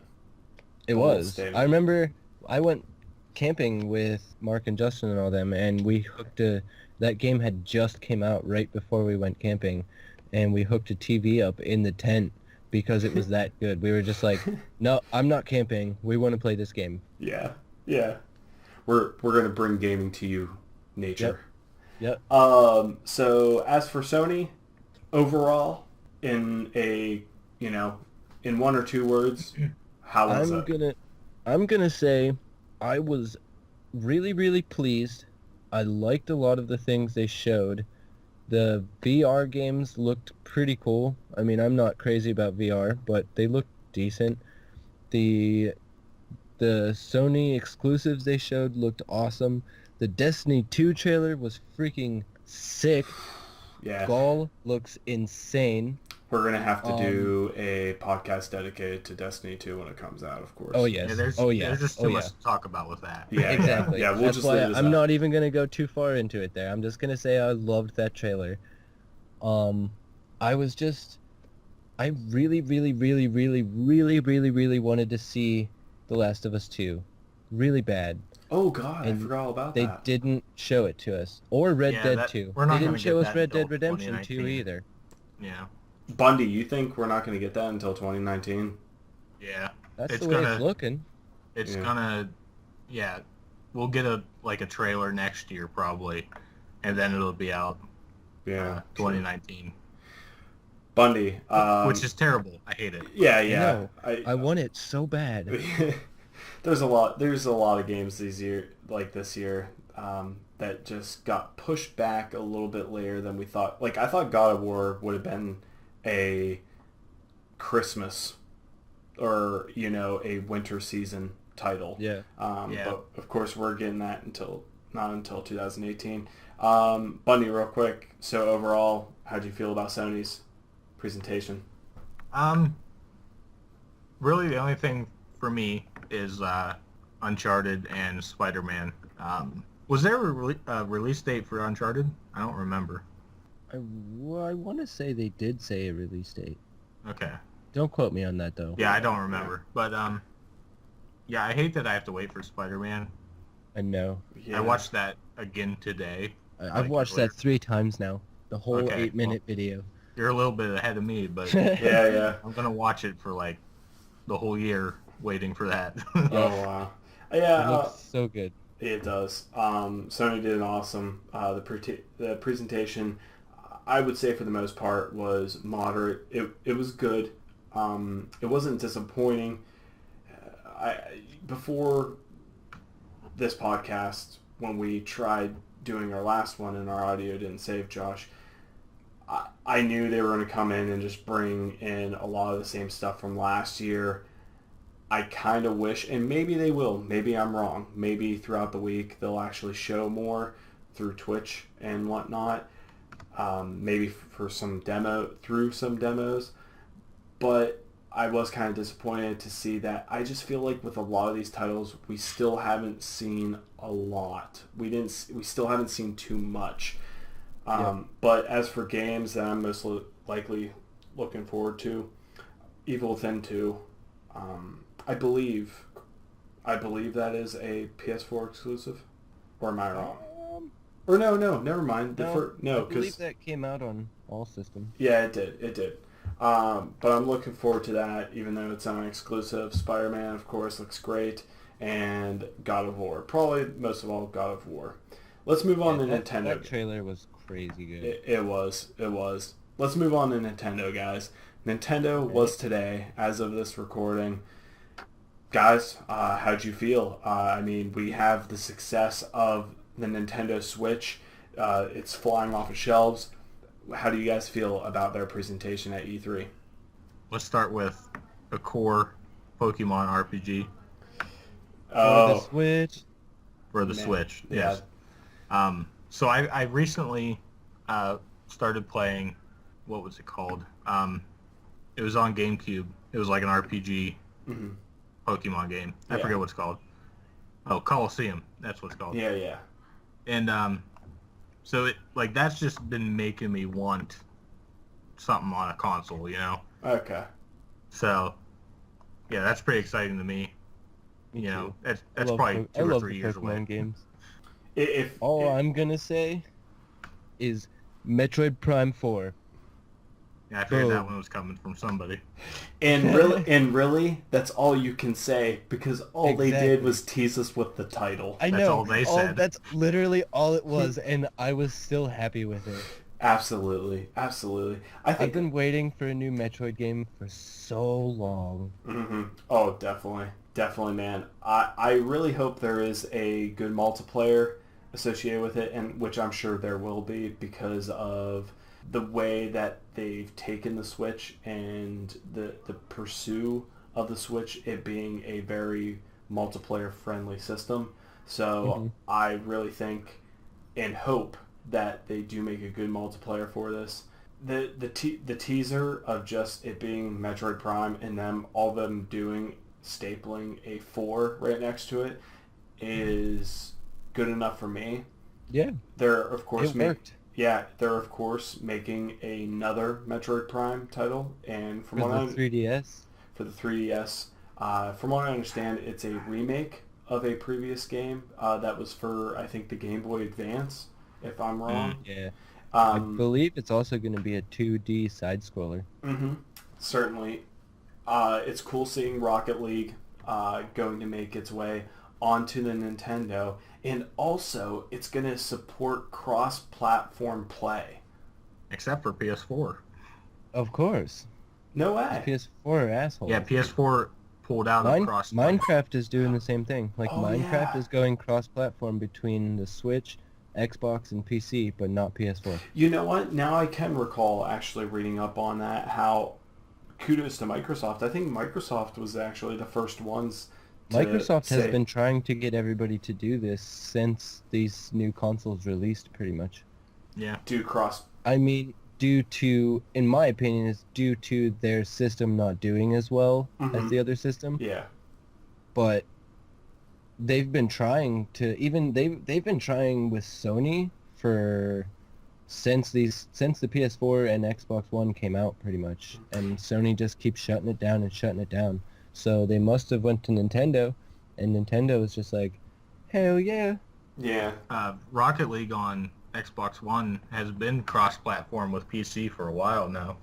S3: It
S1: Bold
S3: was.
S1: statement.
S3: I remember I went camping with Mark and Justin and all them, and we hooked that game had just came out right before we went camping, and we hooked a TV up in the tent because it was that good. We were just like, no, I'm not camping. We want to play this game.
S1: Yeah. Yeah. We're gonna bring gaming to you, nature.
S3: Yep.
S1: So as for Sony, overall, in in one or two words, how was it?
S3: I'm gonna say I was really, really pleased. I liked a lot of the things they showed. The VR games looked pretty cool. I mean, I'm not crazy about VR, but they looked decent. The Sony exclusives they showed looked awesome. The Destiny 2 trailer was freaking sick.
S1: Yeah.
S3: Gaul looks insane.
S1: We're gonna have to do a podcast dedicated to Destiny 2 when it comes out, of course.
S3: Oh yes.
S2: There's just too much to talk about with that.
S1: Yeah,
S3: Exactly.
S1: Yeah, we'll
S3: That's
S1: just
S3: why
S1: leave it as
S3: I'm
S1: that.
S3: not even gonna go too far into it there. I'm just gonna say I loved that trailer. I really, really, really, really, really, really, really wanted to see The Last of Us 2. Really bad.
S1: Oh God, I
S3: And
S1: forgot all about
S3: They
S1: that.
S3: didn't show it to us. Or Red
S2: Yeah,
S3: Dead
S2: that-
S3: 2.
S2: we're not
S3: They
S2: gonna
S3: didn't show
S2: get
S3: us
S2: that
S3: Red Dead
S2: until
S3: Redemption 2
S2: 2019.
S3: either.
S2: Yeah.
S1: Bundy, you think we're not gonna get that until 2019?
S2: Yeah.
S3: That's
S2: It's
S3: the way
S2: gonna-
S3: it's looking.
S2: It's
S1: Yeah.
S2: gonna, yeah, we'll get a trailer next year probably, and then it'll be out
S1: Yeah.
S2: 2019,
S1: Bundy,
S2: which is terrible. I hate it.
S1: yeah,
S3: I
S1: yeah.
S3: know. I want it so bad.
S1: There's a lot of games this year that just got pushed back a little bit later than we thought. Like, I thought God of War would have been a Christmas or a winter season title.
S3: Yeah.
S2: Yeah.
S1: But of course we're getting that not until 2018. Bundy, real quick. So overall, how'd you feel about Sony's presentation?
S2: Really the only thing for me is Uncharted and Spider-Man. Was there a release date for Uncharted? I don't remember.
S3: I want to say they did say a release date.
S2: Okay.
S3: Don't quote me on that, though.
S2: Yeah, I don't remember. But yeah, I hate that I have to wait for Spider-Man.
S3: I know.
S1: Yeah.
S2: I watched that again today.
S3: I've
S2: Like,
S3: watched
S2: earlier.
S3: that 3 times now. The whole
S2: Okay,
S3: 8-minute video.
S2: You're a little bit ahead of me, but
S1: Yeah.
S2: I'm gonna watch it for like the whole year waiting for that.
S1: Oh wow.
S3: It
S1: Yeah.
S3: looks so good.
S1: It does. Sony did an awesome. The presentation, I would say for the most part, was moderate. It was good. It wasn't disappointing. Before this podcast, when we tried doing our last one and our audio didn't save, Josh, I knew they were going to come in and just bring in a lot of the same stuff from last year. I kind of wish, and maybe they will, maybe I'm wrong, maybe throughout the week they'll actually show more through Twitch and whatnot, maybe through some demos, but I was kind of disappointed to see that. I just feel like with a lot of these titles, we still haven't seen a lot. We still haven't seen too much. But as for games that I'm most likely looking forward to, Evil Within 2, I believe that is a PS4 exclusive, or am I wrong? Or no, never mind.
S3: I
S1: Because
S3: believe that came out on all systems.
S1: yeah, it did. But I'm looking forward to that, even though it's not an exclusive. Spider-Man, of course, looks great, and God of War, probably most of all God of War. Let's move on to Nintendo.
S3: That trailer was crazy good.
S1: It was. Let's move on to Nintendo, guys. Nintendo was today, as of this recording. guys, how'd you feel? I mean, we have the success of the Nintendo Switch. It's flying off of shelves. How do you guys feel about their presentation at E3?
S2: Let's start with a core Pokemon RPG
S3: For the Switch.
S2: for the
S1: Man,
S2: Switch.
S1: yeah.
S2: Yes. So I recently started playing, what was it called? It was on GameCube. It was like an RPG
S1: Mm-hmm.
S2: Pokemon game. I
S1: Yeah.
S2: forget what it's called. Oh, Coliseum. That's what it's called.
S1: Yeah, yeah.
S2: And so it like that's just been making me want something on a console, you know.
S1: Okay.
S2: So yeah, that's pretty exciting to me.
S3: Me
S2: You
S3: too.
S2: know, that's
S3: I love
S2: probably
S3: I
S2: 2 or
S3: love
S2: 3
S3: the
S2: years
S3: Pokemon
S2: away.
S3: games.
S1: If
S3: All I'm gonna say is Metroid Prime 4.
S2: Yeah, I figured that
S3: Boom.
S2: one was coming from somebody.
S1: and really, that's all you can say because all they did
S3: Exactly.
S1: was tease us with the title.
S3: I
S2: That's
S3: know.
S2: all they said.
S3: That's literally all it was, and I was still happy with it.
S1: Absolutely, absolutely. I
S3: I've
S1: think.
S3: been waiting for a new Metroid game for so long.
S1: Hmm. Oh, definitely, definitely, man. I really hope there is a good multiplayer associated with it, and which I'm sure there will be because of the way that they've taken the Switch and the pursue of the Switch, it being a very multiplayer friendly system. So I really think and hope that they do make a good multiplayer for this. The teaser of just it being Metroid Prime and all them doing stapling a 4 right next to it is good enough for me.
S3: Yeah,
S1: They're of course
S3: it worked.
S1: they're of course making another Metroid Prime title, and from
S3: For
S1: what
S3: the 3DS.
S1: for the 3DS, from what I understand, it's a remake of a previous game that was for I think the Game Boy Advance, if I'm wrong.
S3: Yeah. I
S1: Um,
S3: believe it's also going to be a 2D side-scroller.
S1: hmm Certainly. It's cool seeing Rocket League going to make its way onto the Nintendo, and also it's going to support cross-platform play.
S2: Except for PS4.
S3: Of course.
S1: No way.
S3: PS4 are assholes.
S2: Yeah, PS4 pulled out of cross.
S3: Minecraft is doing the same thing. Like,
S1: Oh,
S3: Minecraft
S1: yeah.
S3: is going cross-platform between the Switch, Xbox, and PC, but not PS4.
S1: You know what? Now I can recall actually reading up on that, how kudos to Microsoft. I think Microsoft was actually the first ones to
S3: Microsoft has
S1: say-
S3: been trying to get everybody to do this since these new consoles released, pretty much.
S2: Yeah.
S1: do cross.
S3: I mean, due to, in my opinion, is due to their system not doing as well as
S1: Mhm.
S3: the other system.
S1: Yeah.
S3: But they've been trying to, even they've been trying with Sony for since the PS4 and Xbox One came out, pretty much, and Sony just keeps shutting it down and shutting it down. So they must have went to Nintendo, and Nintendo was just like, hell yeah.
S1: Yeah.
S2: Rocket League on Xbox One has been cross-platform with PC for a while now.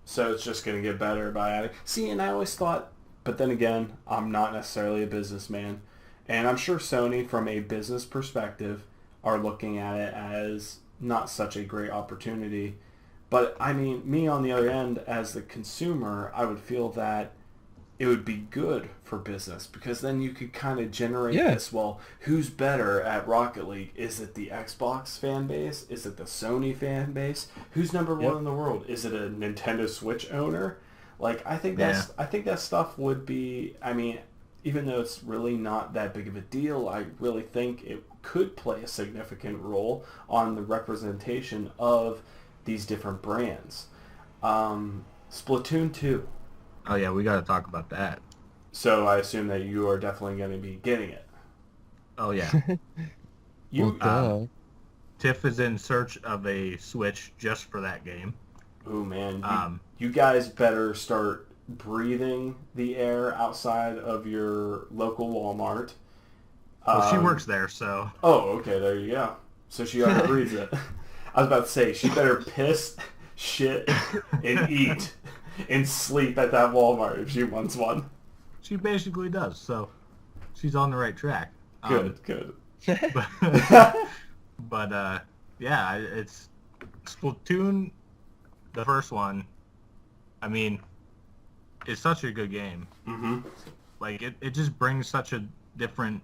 S1: So it's just going to get better by adding. See, and I always thought, but then again, I'm not necessarily a businessman. And I'm sure Sony, from a business perspective, are looking at it as not such a great opportunity. But, I mean, me on the other end, as the consumer, I would feel that it would be good for business because then you could kind of generate
S3: Yeah.
S1: this, well, who's better at Rocket League? Is it the Xbox fan base? Is it the Sony fan base? Who's number one
S3: Yep.
S1: in the world? Is it a Nintendo Switch owner? Like, I think I think that stuff would be, I mean, even though it's really not that big of a deal, I really think it could play a significant role on the representation of these different brands. Splatoon 2.
S2: Oh yeah, we got to talk about that.
S1: So I assume that you are definitely going to be getting it.
S2: Oh yeah.
S1: You,
S3: Well, duh.
S2: Tiff is in search of a Switch just for that game.
S1: ooh man, you
S2: Um,
S1: guys better start breathing the air outside of your local Walmart.
S2: Well, she
S1: Um,
S2: works there, so
S1: Oh, okay, there you go. So she already breathes it. I was about to say, she better piss, shit, and eat, and sleep at that Walmart if she wants one.
S2: she basically does. So she's on the right track.
S1: Good.
S2: But yeah, it's Splatoon, the first one. I mean, it's such a good game.
S1: Mm-hmm.
S2: Like it just brings such a different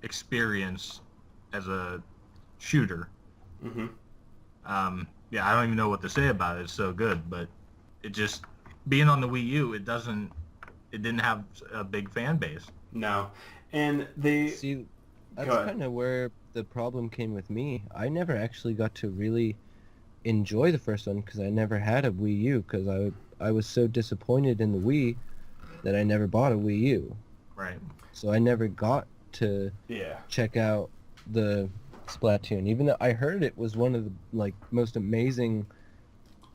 S2: experience as a shooter.
S1: Mm-hmm.
S2: Yeah, I don't even know what to say about it. It's so good, but it just being on the Wii U, it didn't have a big fan base.
S1: No, and they
S3: See,
S1: go
S3: that's
S1: ahead.
S3: kind of where the problem came with me. I never actually got to really enjoy the first one because I never had a Wii U because I was so disappointed in the Wii that I never bought a Wii U.
S2: Right.
S3: So I never got to
S1: Yeah.
S3: check out the Splatoon, even though I heard it was one of the like most amazing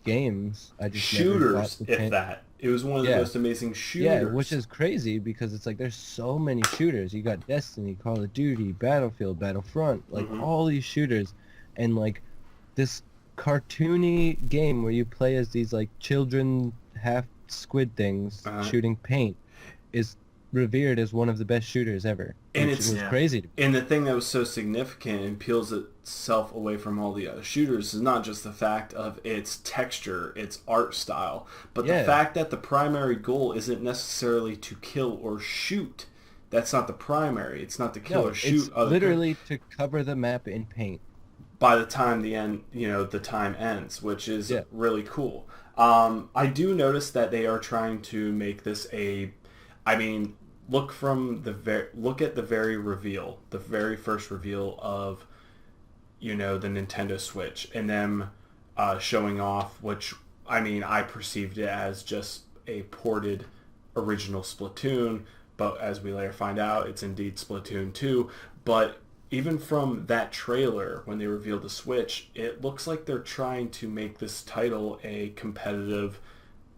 S3: games. I just never got
S1: Shooters,
S3: the
S1: if
S3: chance.
S1: that. It was one of the
S3: Yeah.
S1: most amazing
S3: Yeah,
S1: shooters.
S3: which is crazy because it's like there's so many shooters. You got Destiny, Call of Duty, Battlefield, Battlefront, like
S1: Mhm.
S3: all these shooters, and like this cartoony game where you play as these like children half squid things shooting paint is revered as one of the best shooters ever,
S1: And
S3: which
S1: it's
S3: was crazy to me.
S1: And the thing that was so significant and peels itself away from all the other shooters is not just the fact of its texture, its art style, but the fact that the primary goal isn't necessarily to kill or shoot. That's not the primary. It's not to kill or shoot.
S3: It's literally to cover the map in paint.
S1: By the time the time ends, which is really cool. I do notice that they are trying to make this look at the very first reveal of the Nintendo Switch, and them showing off, which I perceived it as just a ported original Splatoon, but as we later find out, it's indeed Splatoon 2. But even from that trailer, when they revealed the Switch, it looks like they're trying to make this title a competitive,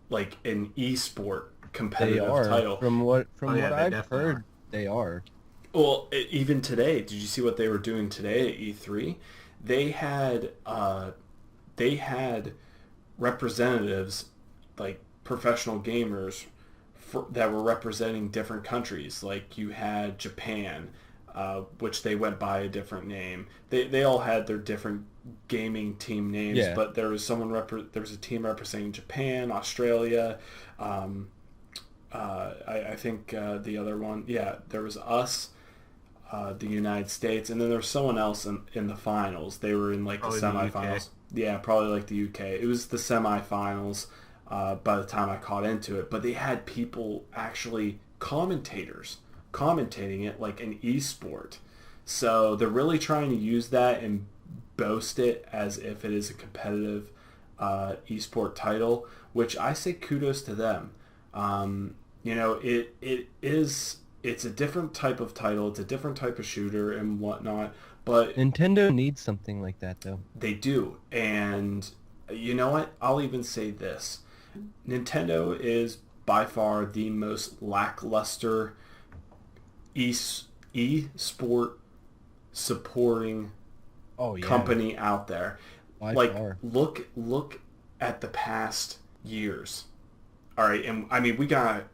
S1: like an esport competitive title.
S3: From what I've heard,
S2: are.
S3: they are.
S1: Well, even today, did you see what they were doing today at E3? They had representatives, like professional gamers, that were representing different countries. Like you had Japan, which they went by a different name. They all had their different gaming team names, but there was there was a team representing Japan, Australia. I think the other one, there was us, the United States, and then there was someone else in the finals. They were in like
S2: probably
S1: the semifinals. Yeah, probably like the UK. It was the semifinals by the time I caught into it. But they had people actually commentating it like an esport. So they're really trying to use that and boast it as if it is a competitive esport title, which I say kudos to them. It's a different type of title, it's a different type of shooter and whatnot, but
S3: Nintendo needs something like that though.
S1: They do. And you know what? I'll even say this. Nintendo is by far the most lackluster e-sport supporting company out there.
S3: By
S1: like
S3: far.
S1: Look at the past years. All right, and we kind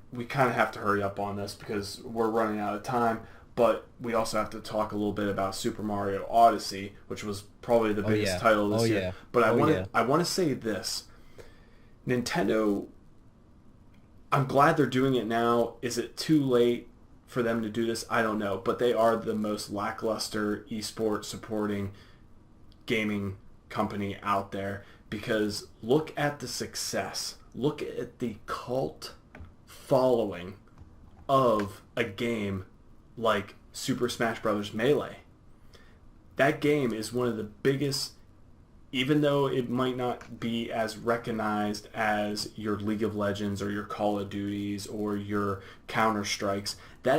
S1: of have to hurry up on this because we're running out of time, but we also have to talk a little bit about Super Mario Odyssey, which was probably the biggest title this year. But I want to say this. Nintendo, I'm glad they're doing it now. Is it too late for them to do this? I don't know, but they are the most lackluster esport supporting gaming company out there, because look at the success. Look at the cult following of a game like Super Smash Bros. Melee. That game is one of the biggest, even though it might not be as recognized as your League of Legends or your Call of Duties or your Counter-Strikes.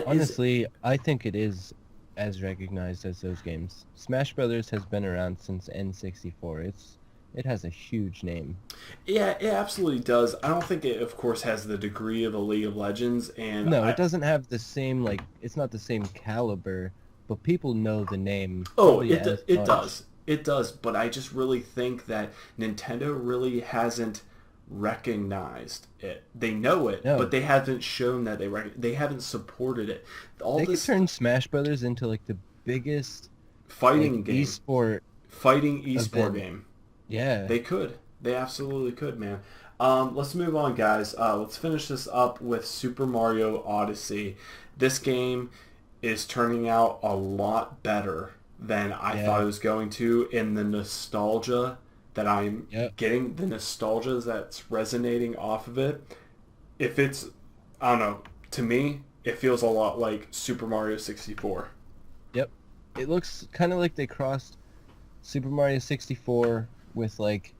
S3: Honestly, I think it is as recognized as those games. Smash Brothers has been around since N64. It has a huge name.
S1: Yeah, it absolutely does. I don't think it, of course, has the degree of a League of Legends. And
S3: no, it doesn't have the same, it's not the same caliber, but people know the name.
S1: Oh, it does. It does, but I just really think that Nintendo really hasn't recognized it. They know it, but they haven't shown that they haven't supported it.
S3: They could turn Smash Brothers into, the biggest
S1: fighting game.
S3: Esport
S1: Fighting esport game.
S3: Yeah.
S1: They could. They absolutely could, man. Let's move on, guys. Let's finish this up with Super Mario Odyssey. This game is turning out a lot better than I thought it was going to, in the nostalgia that I'm getting, the nostalgia that's resonating off of it. If it's, I don't know, to me, it feels a lot like Super Mario 64.
S3: Yep. It looks kind of like they crossed Super Mario 64 with like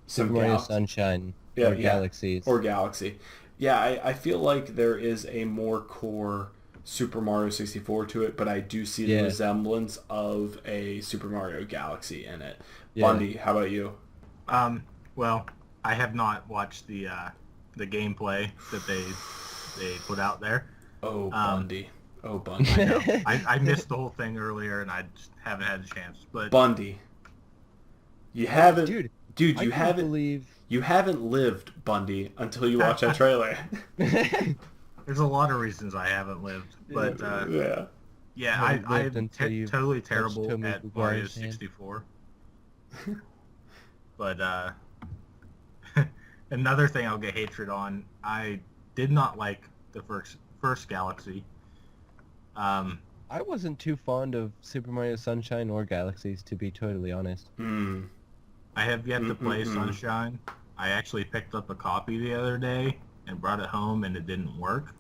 S3: Super Mario Sunshine or Galaxies.
S1: Or Galaxy. Yeah, I feel like there is a more core Super Mario 64 to it, but I do see the resemblance of a Super Mario Galaxy in it. Yeah. Bundy, how about you?
S2: Well, I have not watched the gameplay that they put out there.
S1: Oh, Bundy. Bundy.
S2: I know. I missed the whole thing earlier, and I just haven't had a chance. But
S1: Bundy, you haven't,
S3: dude.
S1: You haven't lived, Bundy, until you watch that trailer.
S2: There's a lot of reasons I haven't lived, but I'm totally terrible at Mario 64. But another thing I'll get hatred on, I did not like the first Galaxy.
S3: I wasn't too fond of Super Mario Sunshine or Galaxies, to be totally honest.
S2: I have yet to play Sunshine. I actually picked up a copy the other day and brought it home, and it didn't work.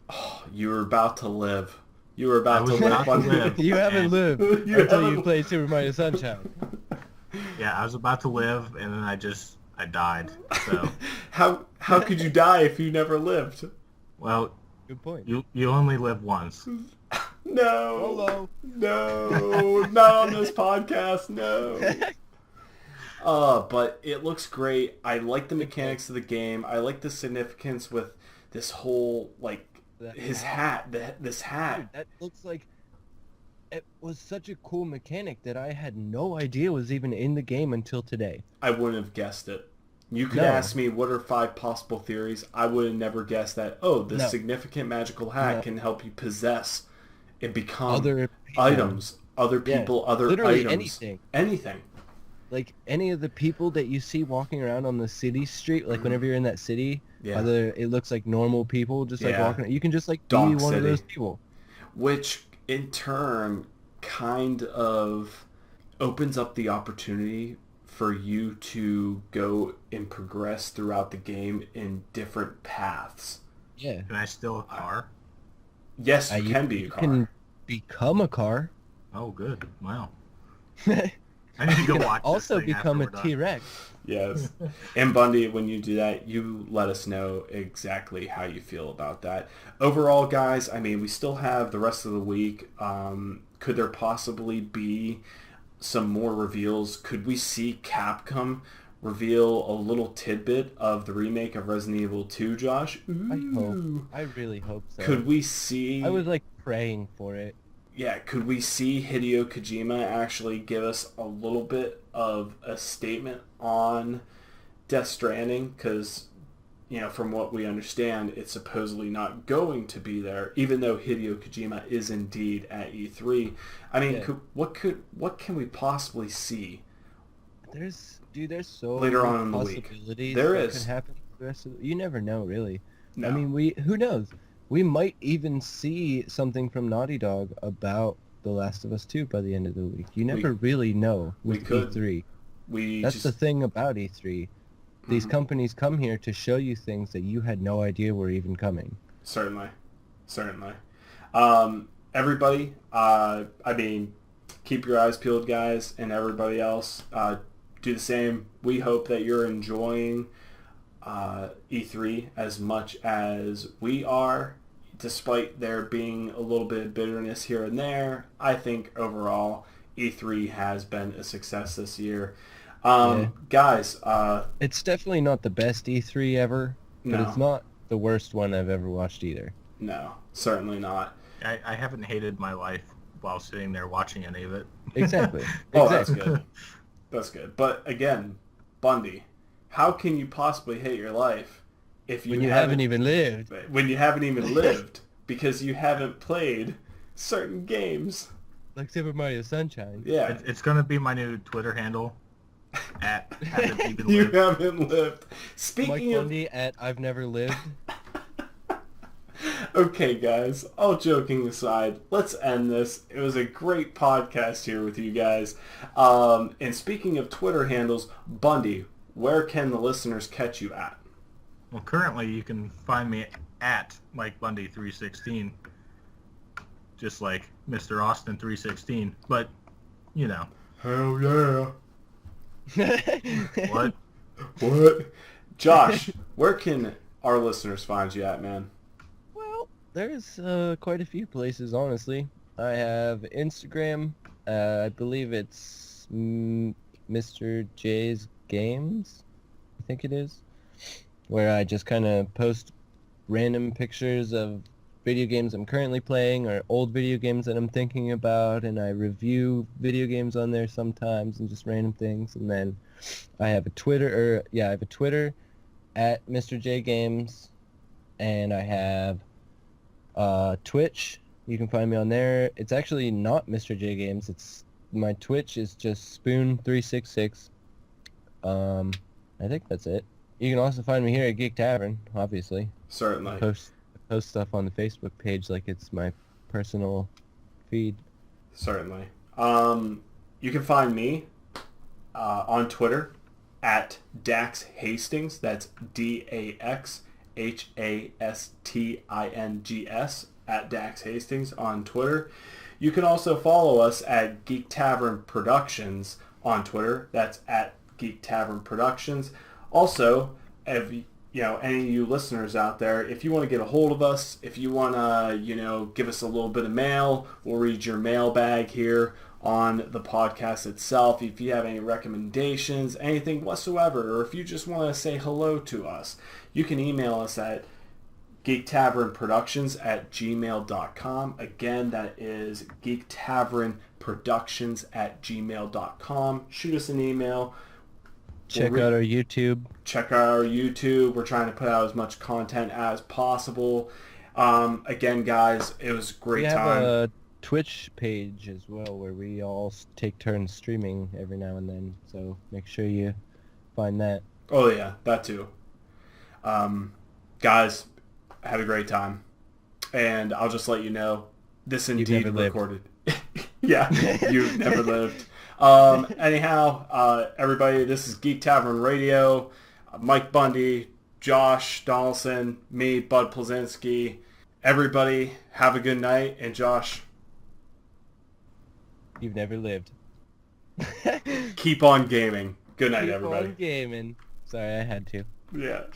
S1: Oh, you were about to live. You were about to live.
S3: You haven't lived until you played Super Mario Sunshine.
S2: Yeah, I was about to live, and then I died. So
S1: how could you die if you never lived?
S2: Well,
S3: good point.
S2: You only live once.
S1: No.
S3: Hello.
S1: No. Not on this podcast. No. But it looks great. I like the mechanics of the game. I like the significance with this whole, like, his hat. This hat.
S3: Dude, that looks like... It was such a cool mechanic that I had no idea was even in the game until today.
S1: I wouldn't have guessed it. You could ask me, what are 5 possible theories? I would have never guessed that, this significant magical hat can help you possess and become other items, other people, other
S3: literally
S1: items. Anything.
S3: Like, any of the people that you see walking around on the city street, like, whenever you're in that city, whether it looks like normal people just, like, walking, you can just, like, be one of those people.
S1: Which, in turn, kind of opens up the opportunity for you to go and progress throughout the game in different paths.
S3: Yeah.
S2: Can I steal a car?
S1: Yes, you can be a car. You can
S3: become a car.
S2: Oh, good. Wow. I need to go watch
S3: also become a T-Rex.
S1: Yes. And Bundy, when you do that, you let us know exactly how you feel about that. Overall, guys, I mean, we still have the rest of the week. Could there possibly be some more reveals? Could we see Capcom reveal a little tidbit of the remake of Resident Evil 2, Josh? Ooh.
S3: I really hope so.
S1: Could we see...
S3: I was, like, praying for it.
S1: Yeah, could we see Hideo Kojima actually give us a little bit of a statement on Death Stranding? Because, from what we understand, it's supposedly not going to be there, even though Hideo Kojima is indeed at E3. I mean, what can we possibly see?
S3: There's so
S1: later
S3: many
S1: on in the
S3: possibilities
S1: week. There
S3: that
S1: is.
S3: Could happen the rest of you never know, really.
S1: No.
S3: I mean, who knows? We might even see something from Naughty Dog about The Last of Us 2 by the end of the week. You never really know with E3. That's the thing about E3. These companies come here to show you things that you had no idea were even coming.
S1: Certainly. Everybody, I mean, keep your eyes peeled, guys, and everybody else. Do the same. We hope that you're enjoying E3 as much as we are, despite there being a little bit of bitterness here and there. I think overall E3 has been a success this year. Guys,
S3: it's definitely not the best E3 ever, but it's not the worst one I've ever watched either.
S1: No, certainly not.
S2: I haven't hated my life while sitting there watching any of it.
S3: Exactly.
S1: That's good. That's good. But again, Bundy, how can you possibly hate your life if
S3: when you haven't even lived?
S1: When you haven't even lived because you haven't played certain games.
S3: Like Super Mario Sunshine.
S1: Yeah.
S2: It's going to be my new Twitter handle. at haven't even
S1: You
S2: lived.
S1: haven't lived.
S3: Mike
S1: Speaking of...
S3: Bundy at I've never lived.
S1: Okay, guys, all joking aside, let's end this. It was a great podcast here with you guys. And speaking of Twitter handles, Bundy, where can the listeners catch you at?
S2: Well, currently you can find me at Mike Bundy 316, just like Mr. Austin 316. But you know.
S1: Hell yeah.
S2: What?
S1: What? Josh, where can our listeners find you at, man?
S3: Well, there's quite a few places, honestly. I have Instagram. I believe it's Mr. J's Games, I think it is, where I just kind of post random pictures of video games I'm currently playing or old video games that I'm thinking about, and I review video games on there sometimes and just random things. And then I have a Twitter, at Mr. J Games, and I have Twitch. You can find me on there. It's actually not Mr. J Games. It's my Twitch is just Spoon366. I think that's it. You can also find me here at Geek Tavern, obviously.
S1: Certainly.
S3: I post stuff on the Facebook page like it's my personal feed.
S1: Certainly. You can find me on Twitter at Dax Hastings. That's DAXHASTINGS at Dax Hastings on Twitter. You can also follow us at Geek Tavern Productions on Twitter. That's at Geek Tavern Productions. Also, if any of you listeners out there, if you want to get a hold of us, if you want to, give us a little bit of mail, we'll read your mailbag here on the podcast itself. If you have any recommendations, anything whatsoever, or if you just want to say hello to us, you can email us at geektavernproductions@gmail.com. Again, that is geektavernproductions@gmail.com. Shoot us an email.
S3: Check out our YouTube.
S1: Check out our YouTube. We're trying to put out as much content as possible. Again, guys, it was a great time.
S3: We have a Twitch page as well where we all take turns streaming every now and then. So make sure you find that.
S1: Oh, yeah, that too. Guys, had a great time. And I'll just let you know, this indeed recorded. Yeah, you've never lived. Anyhow, everybody, this is Geek Tavern Radio. Mike Bundy, Josh Donaldson, me, Bud Plazinski. Everybody, have a good night. And Josh,
S3: you've never lived.
S1: Keep on gaming. Good night,
S3: Keep
S1: everybody.
S3: on gaming. Sorry, I had to.
S1: Yeah.